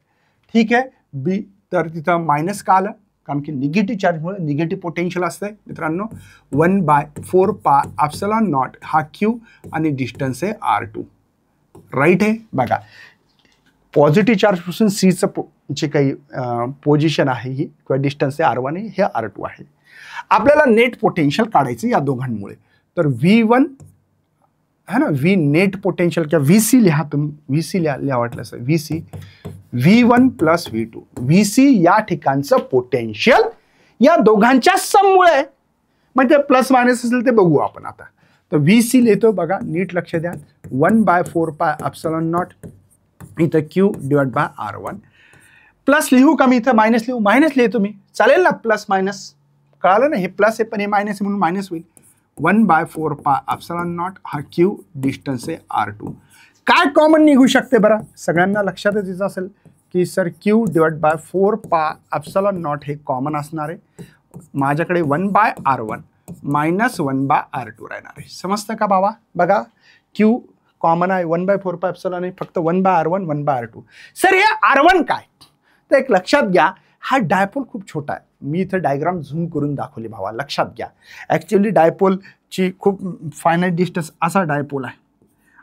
ठीक आहे. B तर तिथं मायनस का आलं? कारण की निगेटिव्ह चार्जमुळे निगेटिव्ह पोटेन्शियल असतंय मित्रांनो. 1/4πε0 हा Q आणि डिस्टन्स आहे R2. राईट आहे. बघा, पॉझिटिव्ह चार्जपासून Cचं जे काही पोझिशन आहे ही किंवा डिस्टन्स आहे R1 आहे, हे R2 आहे. आपल्याला नेट पोटेन्शियल काढायचं या दोघांमुळे. तर V1 है ना, V नेट पोटेन्शियल किंवा VC लिहा तुम्ही, VC लिहा वाटलं असं, VC V1 plus V2. VC या ठिकाणचं पोटेन्शियल या दोघांच्या सममुळे, म्हणजे प्लस मायनस असेल ते बघू आपण आता. तर VC लिहितो बघा, नीट लक्ष द्या. 1/4πε0 इथं Q/R1. प्लस लिहू का मी इथं मायनस लिहू? मायनस लिहितो मी, चालेल ना. प्लस मायनस कळालं ना, हे प्लस आहे पण हे मायनस आहे म्हणून मायनस होईल. 1/4πε0 हा Q डिस्टन्स आहे R2. काय कॉमन निघू शकते बरं? सगळ्यांना लक्षातच यायचं असेल की सर Q/4πε0 हे कॉमन असणार आहे. माझ्याकडे 1/R1 मायनस 1/R2 राहणार आहे. समजतं का बाबा? बघा, Q कॉमन आहे, 1/4πε आहे, फक्त 1/R1 1/R2. सर हे R1 काय? तर एक लक्षात घ्या, हा डायपोल खूप छोटा आहे. मी इथं डायग्राम झूम करून दाखवली भावा, लक्षात घ्या. ॲक्च्युअली डायपोलची खूप फायनाईट डिस्टन्स असा डायपोल आहे.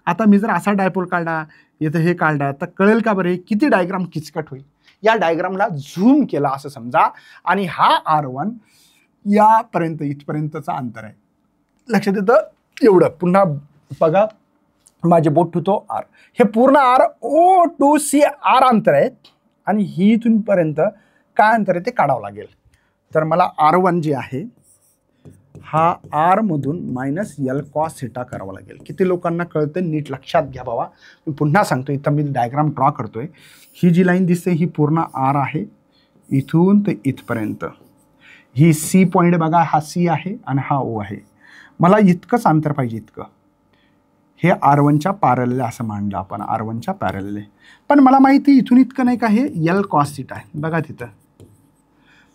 आता मी जर असा डायपोल काढला, इथं हे काढला, तर कळेल का बरं किती डायग्राम किचकट होईल? या डायग्रामला झूम केला असं समजा, आणि हा R1 यापर्यंत इथपर्यंतचं अंतर आहे. लक्षात येतं एवढं. पुन्हा बघा, माझे बोट ठेवतो R, हे पूर्ण R O to C R अंतर आहे, आणि ही इथून पर्यंत काय अंतर आहे ते काढावं लागेल. तर मला R1 जे आहे हा R मधून मायनस L cos θ करावं लागेल. किती लोकांना कळतं नीट लक्षात घ्या बाबा. मी पुन्हा सांगतो, इथं मी डायग्राम ड्रॉ करतोय. ही जी लाईन दिसते ही पूर्ण R आहे, इथून ते इथपर्यंत. ही C पॉईंट बघा, हा C आहे आणि हा O आहे. मला इतकंच अंतर पाहिजे, इतकं. हे R1च्या पॅरलल असं मांडलं आपण, R1च्या पॅरलल. पण मला माहिती इथून इतकं नाही का, हे L cos θ आहे बघा तिथं.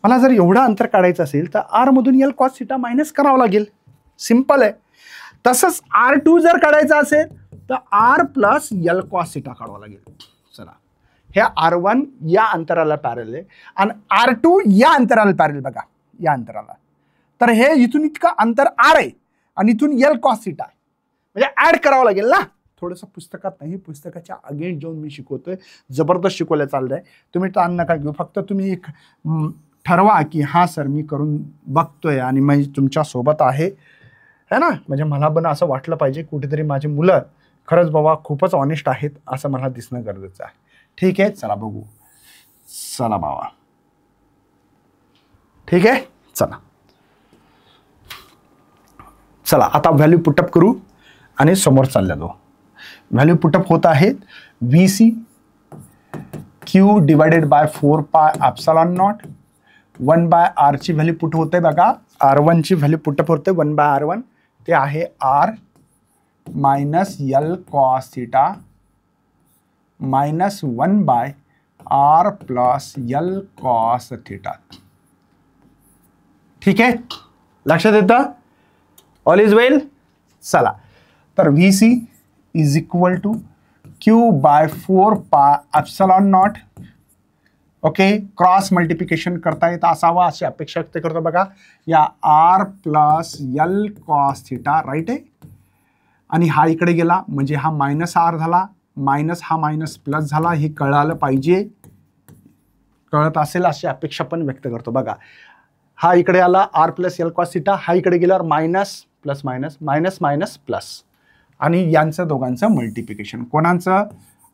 मला जर एवढं अंतर काढायचं असेल तर आर मधून एल कॉस थिटा मायनस करावं लागेल. सिंपल आहे. तसंच R2 जर काढायचं असेल तर R plus L cos theta काढावं लागेल. चला, हे R1 या अंतराला पॅरल आहे आणि R2 या अंतराला पॅरल बघा, या अंतराला. तर हे इथून इतकं अंतर आर आहे आणि इथून एल कॉस थिटा आहे, म्हणजे ऍड करावं लागेल ना. थोडंसं पुस्तकात नाही, पुस्तकाच्या अगेन्स्ट जाऊन मी शिकवतोय. जबरदस्त शिकवलं चाललंय. तुम्ही ताण नका घेऊ. फक्त तुम्ही एक ठरवा की हा सर मी करून बघतोय आणि मी तुमच्या सोबत आहे ना. म्हणजे मला पण असं वाटलं पाहिजे कुठेतरी माझी मुलं खरंच बाबा खूपच ऑनेस्ट आहेत असं मला दिसणं गरजेचं आहे. ठीक आहे, चला बघू. चला बाबा, ठीक आहे. चला आता व्हॅल्यू पुटअप करू आणि समोर चालल्या जाऊ. व्हॅल्यू पुटअप होत आहेत. VC Q divided by 4 pi epsilon not 1 by R ची व्हॅल्यू पुट होते बघा. R1 ची व्हॅल्यू पुटअप होते 1 बाय R1. ते आहे R minus L cos theta minus 1 by R plus L cos theta. ठीक आहे, लक्षात येतं. All is well. चला, तर VC is equal to Q by 4 pi epsilon not. Okay, cross multiplication करता येत असावा अशी अपेक्षा व्यक्त करतो बघा. या R plus L cos theta right आहे आणि हा इकडे गेला म्हणजे हा मायनस R झाला, मायनस हा मायनस प्लस झाला. हे कळालं पाहिजे, कळत असेल अशी अपेक्षा पण व्यक्त करतो बघा. हा इकडे आला R plus L cos theta, हा इकडे गेल्यावर minus plus minus minus minus plus आणि यांचं दोघांचं मल्टिप्लिकेशन. कोणाचं?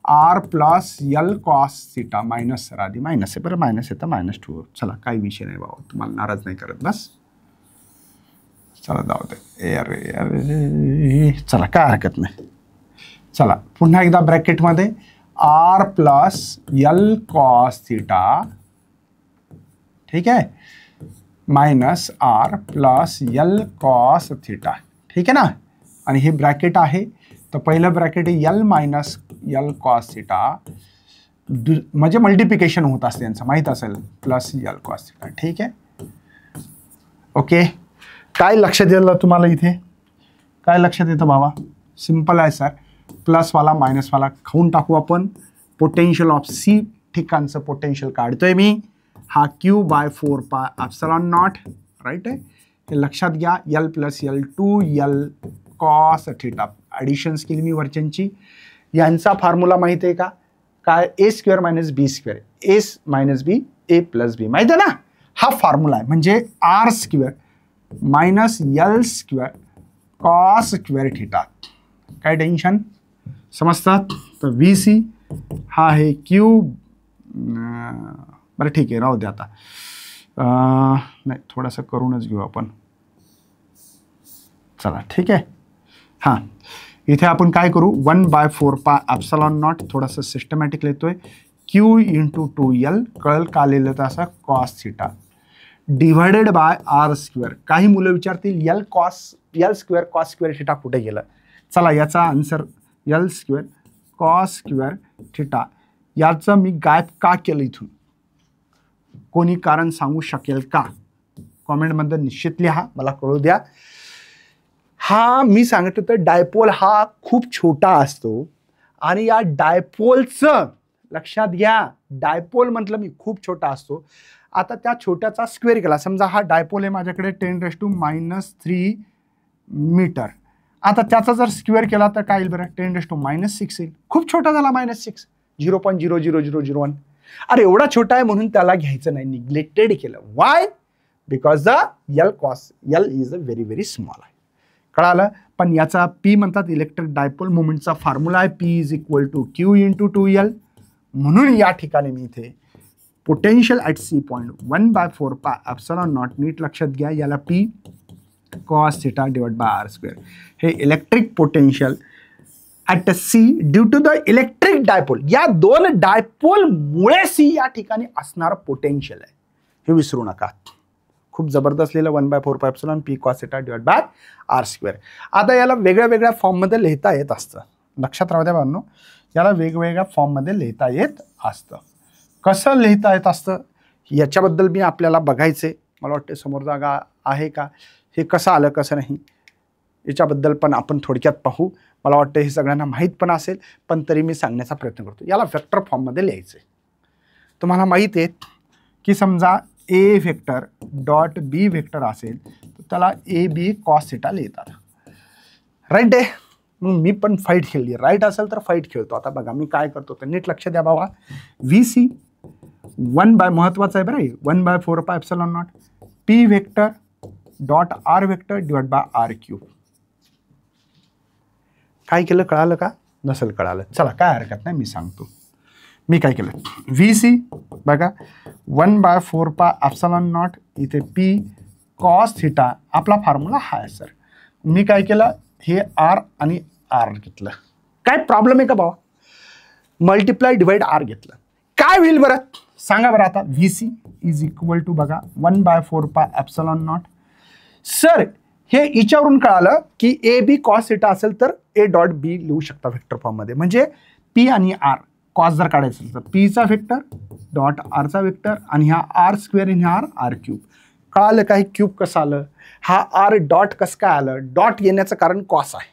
R plus L cos theta minus आधी मायनस आहे बरं, मायनस आहे तर -2. चला काही विषय नाही बाबा, तुम्हाला नाराज नाही करत बस. चला जाऊ दे अरे, चला काय हरकत नाही. चला पुन्हा एकदा ब्रॅकेटमध्ये R plus L cos theta, ठीक आहे, minus R plus L cos theta. ठीक आहे ना. आणि हे ब्रॅकेट आहे तर पहिलं ब्रॅकेट आहे L minus L cos theta, म्हणजे मल्टिप्लिकेशन होत असते यांचं माहीत असेल, प्लस एल कॉस थिटा. ठीक आहे, ओके. काय लक्षात येतं तुम्हाला इथे? काय लक्षात येतं बाबा? सिंपल आहे सर. प्लसवाला मायनसवाला खाऊन टाकू आपण. पोटेन्शियल ऑफ सी ठिकाणचं पोटेन्शियल काढतोय मी. हा Q by 4 pi epsilon not right आहे. हे लक्षात घ्या. L plus L to L cos theta. Additions केली मी वरच्यांची. यांचा फॉर्म्युला माहिती आहे का? काय? A square minus B square. A minus B A plus B माहिती आहे ना. हा फॉर्म्युला आहे. म्हणजे R square minus L square cos square theta. काय टेन्शन? समजतात? तर VC हा आहे Q. बरं ठीक आहे, राहू दे आता. नाही, थोडंसं करूनच घेऊ आपण. चला ठीक आहे. हां, इथे आपण काय करू? 1 बाय 4 पाय एप्सिलॉन नॉट, थोडंसं सिस्टमॅटिक लिहितोय. Q इंटू 2L कळल का लिहिलं तर असं cos theta divided by R square. काही मुलं विचारतील L square cos square theta कुठे गेलं? चला याचा answer L square cos square theta. याचं मी गायब का केलं इथून? कोणी कारण सांगू शकेल का? कॉमेंटमध्ये निश्चित लिहा, मला कळू द्या. हा मी सांगत होतो डायपोल हा खूप छोटा असतो आणि या डायपोलचं लक्षात घ्या. डायपोल म्हटलं मी खूप छोटा असतो. आता त्या छोट्याचा स्क्वेअर केला. समजा हा डायपोल आहे माझ्याकडे 10⁻³ मीटर. आता त्याचा जर स्क्वेअर केला तर काय येईल बरं? 10⁻⁻6 येईल. खूप छोटा झाला -6, 0.00001. अरे एवढा छोटा आहे म्हणून त्याला घ्यायचं नाही, निग्लेक्टेड केलं. Why? Because the L is a very very small आहे. कळालं? पण याचा P म्हणतात इलेक्ट्रिक डायपोल मोमेंटचा फॉर्म्युला आहे P is equal to Q into 2L. म्हणून या ठिकाणी मी इथे potential at C point 1 bye 4 pi epsilon not, नीट लक्षात घ्या, याला P cos theta divide by R square. हे electric potential at C due to the electric dipole. या दोन डायपोलमुळे सी या ठिकाणी असणारं पोटेन्शियल आहे, हे विसरू नका. खूप जबरदस्त लिहिलं 1 bye 4 pi epsilon P cos theta divide by R square. आता याला वेगळ्या वेगळ्या फॉर्ममध्ये लिहिता येत असतं. लक्षात राहू द्या बाबांनो, याला वेगवेगळ्या फॉर्ममध्ये लिहिता येत असतं. कसं लिहिता येत असतं याच्याबद्दल मी आपल्याला बघायचे, मला वाटते समोर जागा आहे का, हे कसं आलं कसं नाही याच्याबद्दल पण आपण थोडक्यात पाहू. मला वाटतं हे सगळ्यांना माहीत पण असेल, पण तरी मी सांगण्याचा प्रयत्न करतो. याला वेक्टर फॉर्ममध्ये लिहायचं आहे. तुम्हाला माहीत आहे की समजा ए व्हेक्टर डॉट बी व्हेक्टर असेल तर त्याला ए बी कॉस थिटा लिहितात, राईट आहे. मग मी पण फाईट खेळली, राईट असेल तर फाईट खेळतो. आता बघा मी काय करतो तर नीट लक्ष द्या बाबा. व्ही सी 1 महत्वाचं आहे बरं, 1/4πε0 P vector dot R vector divide by R cube. काय केलं कळालं का, नसेल कळालं चला काय हरकत नाही, मी सांगतो. मी काय केलं, व्ही सी बघा 1/4πε0 इथे पी कॉस थिटा, आपला फॉर्म्युला हा आहे सर. मी काय केलं, हे आर आणि आर घेतलं. काय प्रॉब्लेम आहे का बाबा, मल्टिप्लाय डिवाइड आर घेतलं, काय होईल बरं सांगा बरं. आता V C is equal to बघा 1/4πε0. सर हे याच्यावरून कळालं की ए बी कॉस थिटा असेल तर ए डॉट बी लिहू शकता व्हेक्टर फॉर्ममध्ये. म्हणजे पी आणि आर कॉस जर काढायचं असेल तर पीचा व्हेक्टर डॉट आरचा व्हेक्टर आणि हा आर स्क्वेअर आणि हा आर क्यूब. कळालं काय क्यूब कसं आलं, हा आर डॉट कसं काय आलं, डॉट येण्याचं कारण कॉस आहे.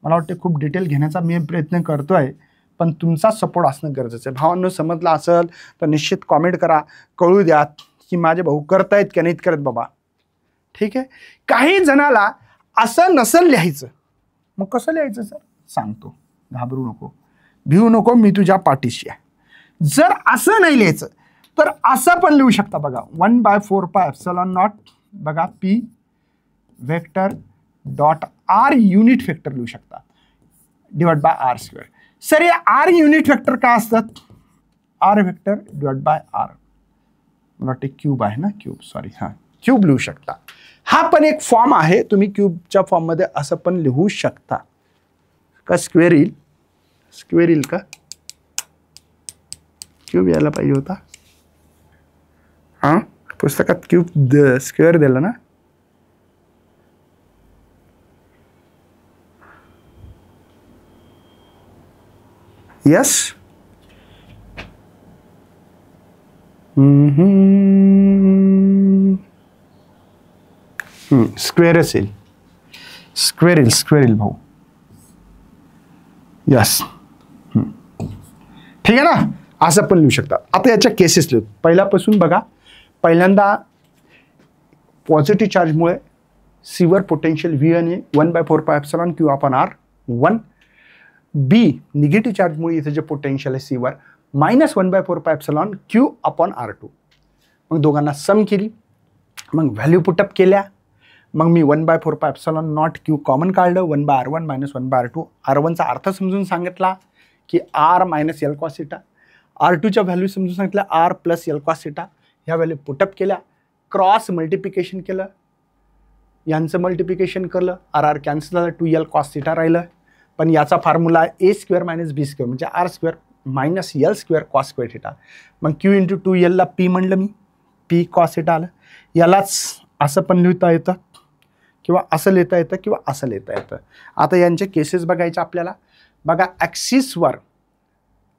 मला वाटते खूप डिटेल घेण्याचा मी प्रयत्न करतोय, पण तुमचा सपोर्ट असणं गरजेचं आहे. भावांनो समजलं असेल तर निश्चित कॉमेंट करा, कळू द्या की माझे भाऊ करतायत की नाहीत करत बाबा. ठीक आहे, काही जणाला असं नसेल लिहायचं, मग कसं लिहायचं सर सांगतो, घाबरू नको, भिवू नको, मी तुझ्या पाठीशी आहे. जर असं नाही लिहायचं तर असं पण लिहू शकता बघा 1/4πε0 बघा P vector dot R unit vector लिहू शकता divide by R square. Sir या आर युनिट व्हेक्टर काय असतात, R vector divide by R, मला वाटते क्यूब आहे ना, क्यूब सॉरी हां क्यूब लिहू शकता. हा पण एक फॉर्म आहे, तुम्ही क्यूबच्या फॉर्ममध्ये असं पण लिहू शकता. का स्क्वेअर येईल, स्क्वेअर येईल का, क्यूब यायला पाहिजे होता. हां पुस्तकात क्यूब स्क्वेअर दिलं ना. यस स्क्वेअर असेल, स्क्वेअर येईल, स्क्वेअर येईल भाऊ. यस ठीक आहे ना, असं पण लिहू शकता. आता याच्या केसेस लिहू पहिल्यापासून बघा. पहिल्यांदा पॉझिटिव्ह चार्जमुळे सीवर पोटेन्शियल व्ही आणि 1/4πε0 Q/R1. बी निगेटिव्ह चार्जमुळे इथे जे पोटेन्शियल आहे सीवर -1/4πε Q/R2. मग दोघांना सम केली, मग व्हॅल्यू पुटअप केल्या, मग मी 1/4πε0 Q कॉमन काढलं, 1/R1 - 1/R2. R1चा अर्थ समजून सांगितला की R - L cos θ. R2च्या व्हॅल्यू समजून सांगितल्या R + L cos θ. ह्या व्हॅल्यू पुटअप केल्या, क्रॉस मल्टिप्लिकेशन केलं, यांचं मल्टिप्लिकेशन केलं, R कॅन्सल झालं, 2L cos θ राहिलं. पण याचा फॉर्म्युला A² - B² म्हणजे R² - L² cos square θ. मग Q × 2L ला P म्हणलं मी, P cos θ आलं. यालाच असं पण लिहिता येतं किंवा असं लिहिता येतं किंवा असं लिहिता येतं. आता यांचे केसेस बघायचे आपल्याला. बघा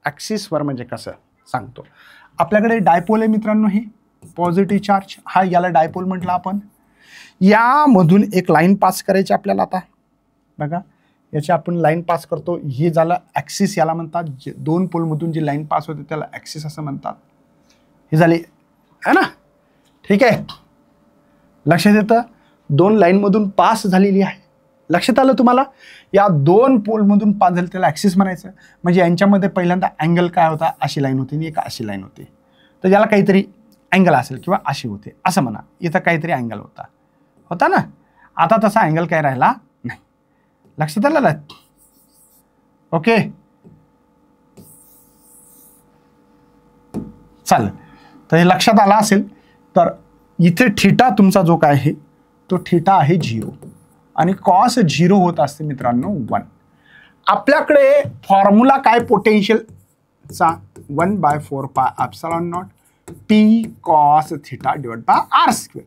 ॲक्सिसवर म्हणजे कसं सांगतो. आपल्याकडे डायपोल आहे मित्रांनो, हे पॉझिटिव्ह चार्ज, हा याला डायपोल म्हटलं आपण. यामधून एक लाईन पास करायची आपल्याला. आता बघा याची आपण लाईन पास करतो, हे झालं ॲक्सिस, याला म्हणतात. दोन पोलमधून जी लाईन पास होते त्याला ॲक्सिस असं म्हणतात. हे झाले है ना, ठीक आहे. लक्षात येतं, दोन लाईनमधून पास झालेली आहे. लक्षात आलं तुम्हाला, या दोन पोलमधून पास झाले त्याला ॲक्सिस म्हणायचं. म्हणजे यांच्यामध्ये पहिल्यांदा अँगल काय होता, अशी लाईन होती आणि एक अशी लाईन होती. तर याला काहीतरी अँगल असेल किंवा अशी होते असं म्हणा. इथं काहीतरी अँगल होता ना. आता तसा अँगल काय राहिला नाही. लक्षात आलं ना, ओके चालेल. तर हे लक्षात आलं असेल तर इथे थिटा तुमचा जो काय आहे तो थिटा आहे 0 आणि कॉस 0 होत असते मित्रांनो 1. आपल्याकडे फॉर्म्युला काय पोटेन्शियलचा 1/4πε0 P cos θ divide by R².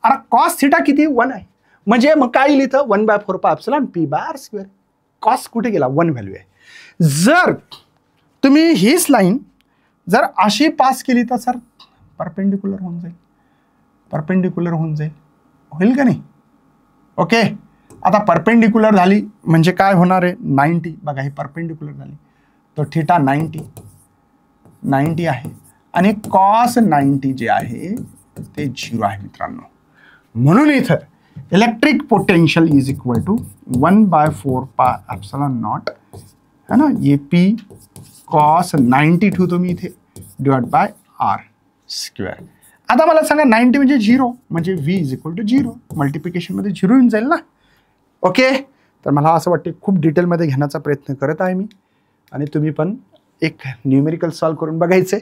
अरे कॉस थिटा किती 1 आहे, म्हणजे मग काय येईल इथं 1/4πε P/R². कॉस कुठे गेला, 1 व्हॅल्यू आहे. जर तुम्ही हीच लाईन जर अशी पास केली तर सर परपेंडिक्युलर होऊन जाईल, परपेंडिक्युलर होऊन जाईल, होईल का नाही? ओके, आता परपेंडिक्युलर झाली म्हणजे काय होणार आहे? 90. बघा, ही परपेंडिक्युलर झाली तर थिटा 90 आहे आणि कॉस 90 जे आहे ते 0 आहे मित्रांनो. म्हणून इथं electric potential is equal to 1/4 pi epsilon not है ना, ये पी कॉस 90 ठेवतो मी इथे डिवाइड बाय आर स्क्वेअर. आता मला सांगा 90 म्हणजे 0 म्हणजे v इज इक्वल टू 0, मल्टिप्लिकेशनमध्ये 0 येऊन जाईल ना. ओके, तर मला असं वाटते खूप डिटेलमध्ये घेण्याचा प्रयत्न करत आहे मी आणि तुम्ही पण एक न्यूमेरिकल सॉल्व करून बघायचे.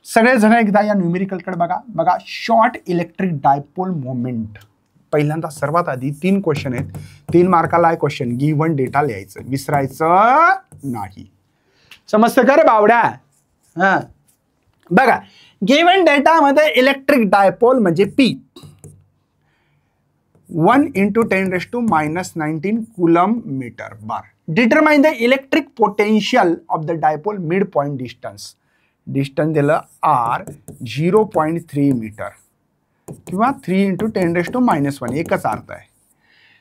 सगळेजण एकदा या न्यूमेरिकलकडे बघा. बघा, शॉर्ट इलेक्ट्रिक डायपोल मोमेंट. पहिल्यांदा सर्वात आधी 3 क्वेश्चन आहेत, 3 मार्काला आहे क्वेश्चन. गिव्हन डेटा लिहायचं, विसरायचं नाही. समजतं का रे बावड्या? हां, बघा, गिव्हन डेटामध्ये इलेक्ट्रिक डायपोल म्हणजे P 1 × 10⁻⁻19 coulomb metre bar. Determine the electric potential of the dipole mid point distance. Distance दिलं r 0.3 मीटर किंवा 3 × 10⁻⁻1 एकच अर्थ आहे.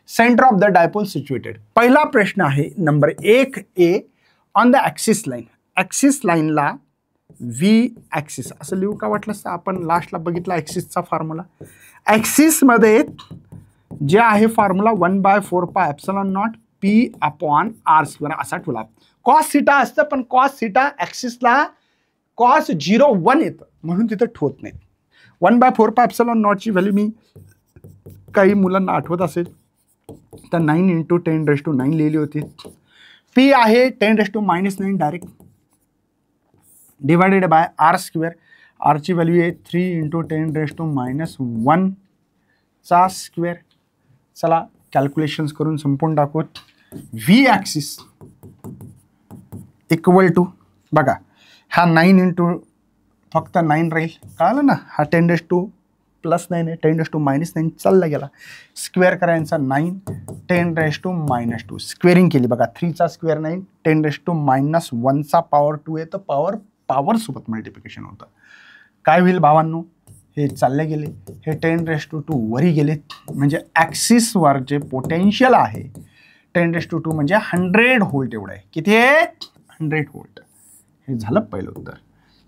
Centre of the dipole situated. पहिला प्रश्न आहे number 1A on the axis line. Axis लाईनला व्ही ॲक्सिस असं लिहू का वाटलं असतं? आपण लास्टला बघितला ॲक्सिसचा फॉर्म्युला. ॲक्सिसमध्ये जे आहे formula 1/4 pi epsilon not P upon R square असा ठेवला. कॉस थिटा असतं पण कॉस थिटा ॲक्सिसला कॉस 0 येतं म्हणून तिथं ठेवत नाहीत. 1/4 पाय एप्सिलॉन नॉटची व्हॅल्यू मी काही मुलांना आठवत असेल तर 9 × 10⁻9 लिहिली होती. पी आहे 10⁻⁻9 direct divided by R square. आरची व्हॅल्यू आहे 3 × 10⁻1 चा स्क्वेअर. चला कॅल्क्युलेशन्स करून संपून टाकूत. व्ही ॲक्सिस इक्वल टू, बघा हा 9 × फक्त 9 राहील, कळलं ना. हा 10⁻+9 आहे, 10⁻⁻9 चालला गेला. स्क्वेअर करायचा 9 10⁻⁻2 स्क्वेअरिंग केली. बघा 3चा स्क्वेअर 9, 10⁻⁻1 चा पॉवर 2 आहे तर पॉवर सोबत मल्टिप्लिकेशन होतं. काय होईल भावांनो? हे चालले गेले, हे 10⁻2 वरी गेले म्हणजे ॲक्सिसवर जे पोटेन्शियल आहे 10⁻2 म्हणजे 100 व्होल्ट एवढं आहे. किती आहे? 100 व्होल्ट. हे झालं पहिलं उत्तर.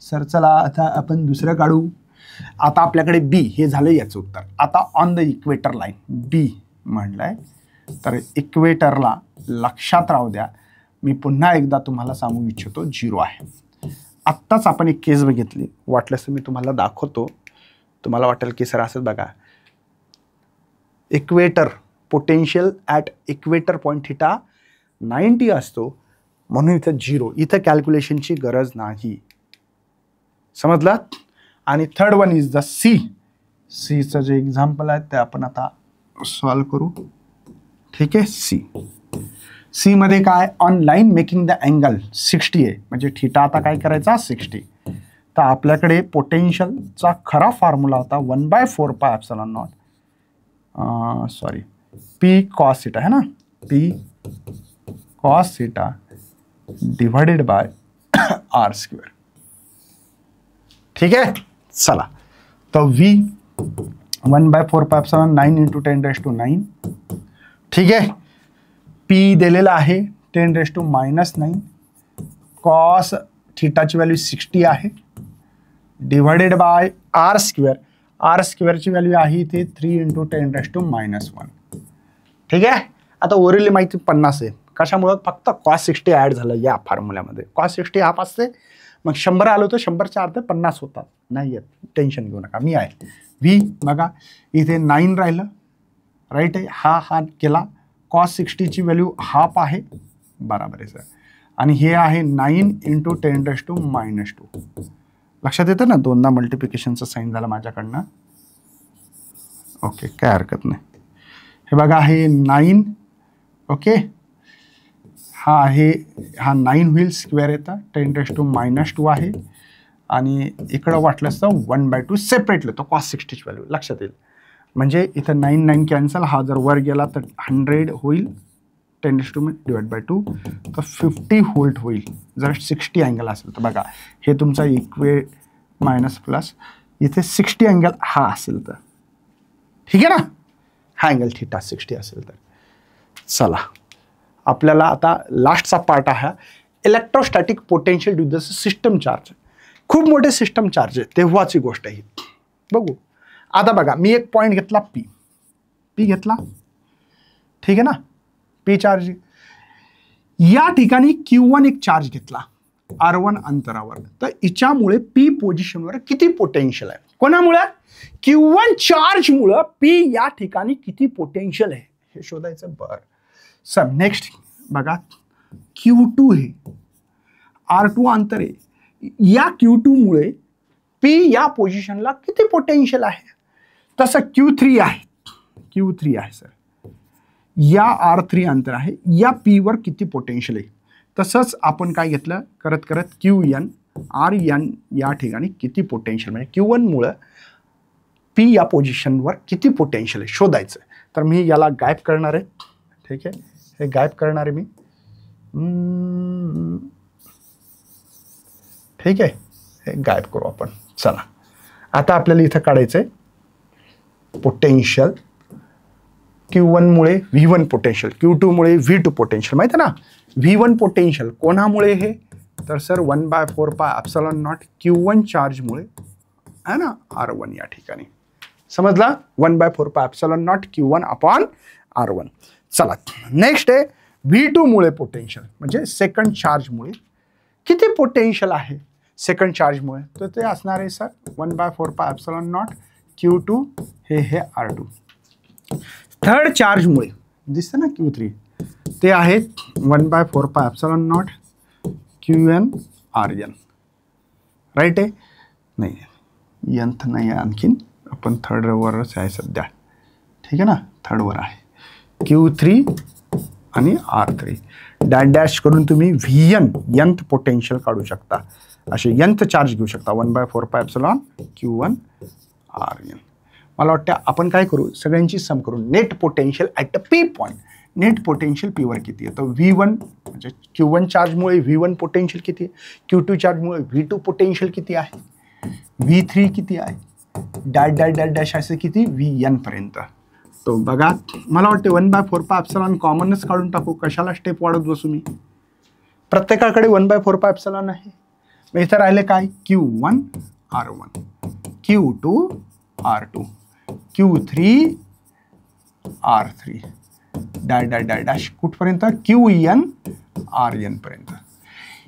सर चला आता आपण दुसरं काढू. आता आपल्याकडे बी हे झालं याचं उत्तर. आता ऑन द इक्वेटर लाईन बी म्हणलंय तर इक्वेटरला लक्षात राहू द्या. मी पुन्हा एकदा तुम्हाला सांगू इच्छितो 0 आहे. आत्ताच आपण एक केस बघितली, वाटल्यास मी तुम्हाला दाखवतो. तुम्हाला वाटेल की सर असंच बघा, equator potential at equator point theta 90 असतो म्हणून इथं 0. इथं कॅल्क्युलेशनची गरज नाही. समजलं? आणि थर्ड वन इज द सीचं जे एक्झाम्पल आहे ते आपण आता सॉल्व करू. ठीक आहे. सी मध्ये काय? On line making the angle 60 आहे म्हणजे थिटा आता काय करायचा 60. तर आपल्याकडे पोटेन्शियलचा खरा फॉर्म्युला होता 1/4 pi epsilon not sorry P cos theta है ना, P cos theta divided by R square. ठीक आहे. चला तो व्ही 1/4 पाय एप्सिलॉन 9 × 10⁻9. ठीक आहे. पी दिलेला आहे 10⁻⁻9. कॉस थिटाची व्हॅल्यू 60 आहे डिवायडेड बाय आर स्क्वेअर. आर स्क्वेअरची व्हॅल्यू आहे इथे 3 × 10⁻⁻1. ठीक आहे. आता ओरिजिनल माहिती 50 आहे. कशामुळं? फक्त कॉस 60 ॲड झालं या फॉर्म्युल्यामध्ये. कॉस 60 हाफ असते, मग 100 आलो तर 100च्या अर्थ 50 होतात. नाही येत, टेन्शन घेऊ नका, मी आहे. व्ही बघा इथे 9 राहिलं, राईट आहे. हा केला. कॉस 60ची व्हॅल्यू हाफ आहे, बरोबर आहे सर. आणि हे आहे 9 × 10⁻². लक्षात येतं ना, दोनदा मल्टिप्लिकेशनचं साईन झालं माझ्याकडनं. ओके, काय हरकत नाही. हे बघा हे 9. ओके, हा 9 होईल, स्क्वेअर येतं 10⁻² आहे आणि इकडं वाटलं असतं 1/2 सेपरेटली तो कॉस 60ची व्हॅल्यू लक्षात येईल. म्हणजे इथं 9 कॅन्सल, हा जर वर गेला तर 100 होईल 10⁻². तर 50 व्होल्ट होईल जर 60 अँगल असेल तर. बघा हे तुमचा इक्वे मायनस प्लस इथे 60 अँगल हा असेल तर ठीक आहे ना, हा अँगल थिटा 60 असेल तर. चला आपल्याला आता लास्टचा पार्ट आहे electrostatic potential due to the system charge. खूप मोठे सिस्टम चार्ज आहे तेव्हाची गोष्ट आहे बघू. आता बघा मी एक पॉईंट घेतला पी घेतला ठीक आहे ना, पी चार्ज. या ठिकाणी Q1 एक चार्ज घेतला R1 अंतरावर, तर हिच्यामुळे पी पोझिशनवर किती पोटेन्शियल आहे, कोणामुळे Q1 चार्जमुळे पी या ठिकाणी किती पोटेन्शियल आहे हे शोधायचं. बरं सर नेक्स्ट बघा Q2 हे R2 अंतर आहे, या Q2 मुळे पी या पोझिशनला किती पोटेन्शियल आहे. तसं Q3 आहे सर, या R3 अंतर आहे, या P वर किती पोटेन्शियल आहे. तसंच आपण काय घेतलं करत करत Qn Rn या ठिकाणी किती पोटेन्शियल म्हणजे Q1 मुळे P या पोझिशनवर किती पोटेन्शियल आहे शोधायचं. तर मी याला गायब करणार आहे ठीक आहे, हे गायब करणार आहे मी ठीक आहे, हे गायब करू आपण. चला आता आपल्याला इथं काढायचं आहे पोटेन्शियल. Q1 मुळे V1 पोटेन्शियल, Q2 मुळे V2 पोटेन्शियल, माहिती आहे ना. V1 पोटेन्शियल कोणामुळे हे, तर सर 1/4πε0 Q1 चार्जमुळे आहे ना R1 या ठिकाणी. समजला, 1/4πε0 Q1 अपॉन R1. चला नेक्स्ट आहे V2 मुळे पोटेन्शियल म्हणजे सेकंड चार्जमुळे किती पोटेन्शियल आहे सेकंड चार्जमुळे, तर ते असणार आहे सर 1/4πε0 Q2 हे R2. थर्ड चार्जमुळे दिसतं ना Q3, ते आहे 1/4πε0 Qn Rn. राईट आहे, नाही यंथ नाही आहे आणखीन, आपण थर्ड वरच आहे सध्या ठीक आहे ना, थर्ड वर आहे Q3 आणि R3. डॅश डॅश करून तुम्ही Vn यंथ पोटेन्शियल काढू शकता, असे यंथ चार्ज घेऊ शकता 1/4πε0 Q1 Rn. मला वाटतं आपण काय करू, सगळ्यांची सम करू net potential at the P point. Net potential पीवर किती आहे, तर V1 म्हणजे Q1 चार्जमुळे V1 पोटेन्शियल किती आहे, Q2 चार्जमुळे V2 पोटेन्शियल किती आहे, V3 किती आहे, डॅश डॅश डॅश डॅश असे किती Vn पर्यंत. तो बघा मला वाटते 1/4πε कॉमनच काढून टाकू, कशाला स्टेप वाढत बसू मी. प्रत्येकाकडे 1/4πε आहे. मग इथं राहिले काय Q1 R1, Q2 R2, Q3 R3 dash dash dash dash कुठपर्यंत Qn Rn पर्यंत.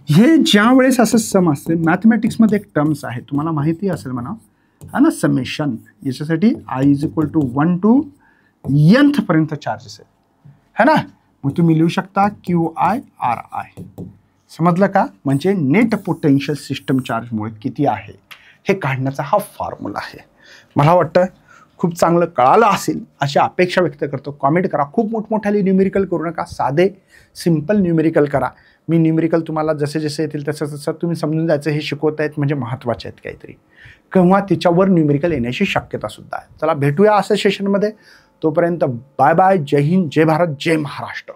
हे ज्या वेळेस असं सम असते मॅथमॅटिक्समध्ये एक टर्म्स आहे तुम्हाला माहिती असेल म्हणा है ना, समेशन. याच्यासाठी I = 1 to nth पर्यंत चार्जेस आहे ना, मग तुम्ही लिहू शकता QI RI. समजलं का, म्हणजे नेट पोटेन्शियल सिस्टम चार्जमुळे किती आहे हे काढण्याचा हा फॉर्म्युला आहे. मला वाटतं खूप चांगलं कळालं असेल अशी अपेक्षा व्यक्त करतो. कॉमेंट करा, खूप मोठमोठ्याने न्यूमेरिकल करू नका, साधे सिम्पल न्यूमेरिकल करा. मी न्यूमेरिकल तुम्हाला जसे जसे येतील तसं तसं तुम्ही समजून जायचं, हे शिकवत आहेत म्हणजे महत्त्वाचे आहेत काहीतरी, किंवा तिच्यावर न्यूमेरिकल येण्याची शक्यता सुद्धा आहे. चला भेटूया अशा सेशनमध्ये, तोपर्यंत बाय बाय, जय हिंद, जय भारत, जय महाराष्ट्र.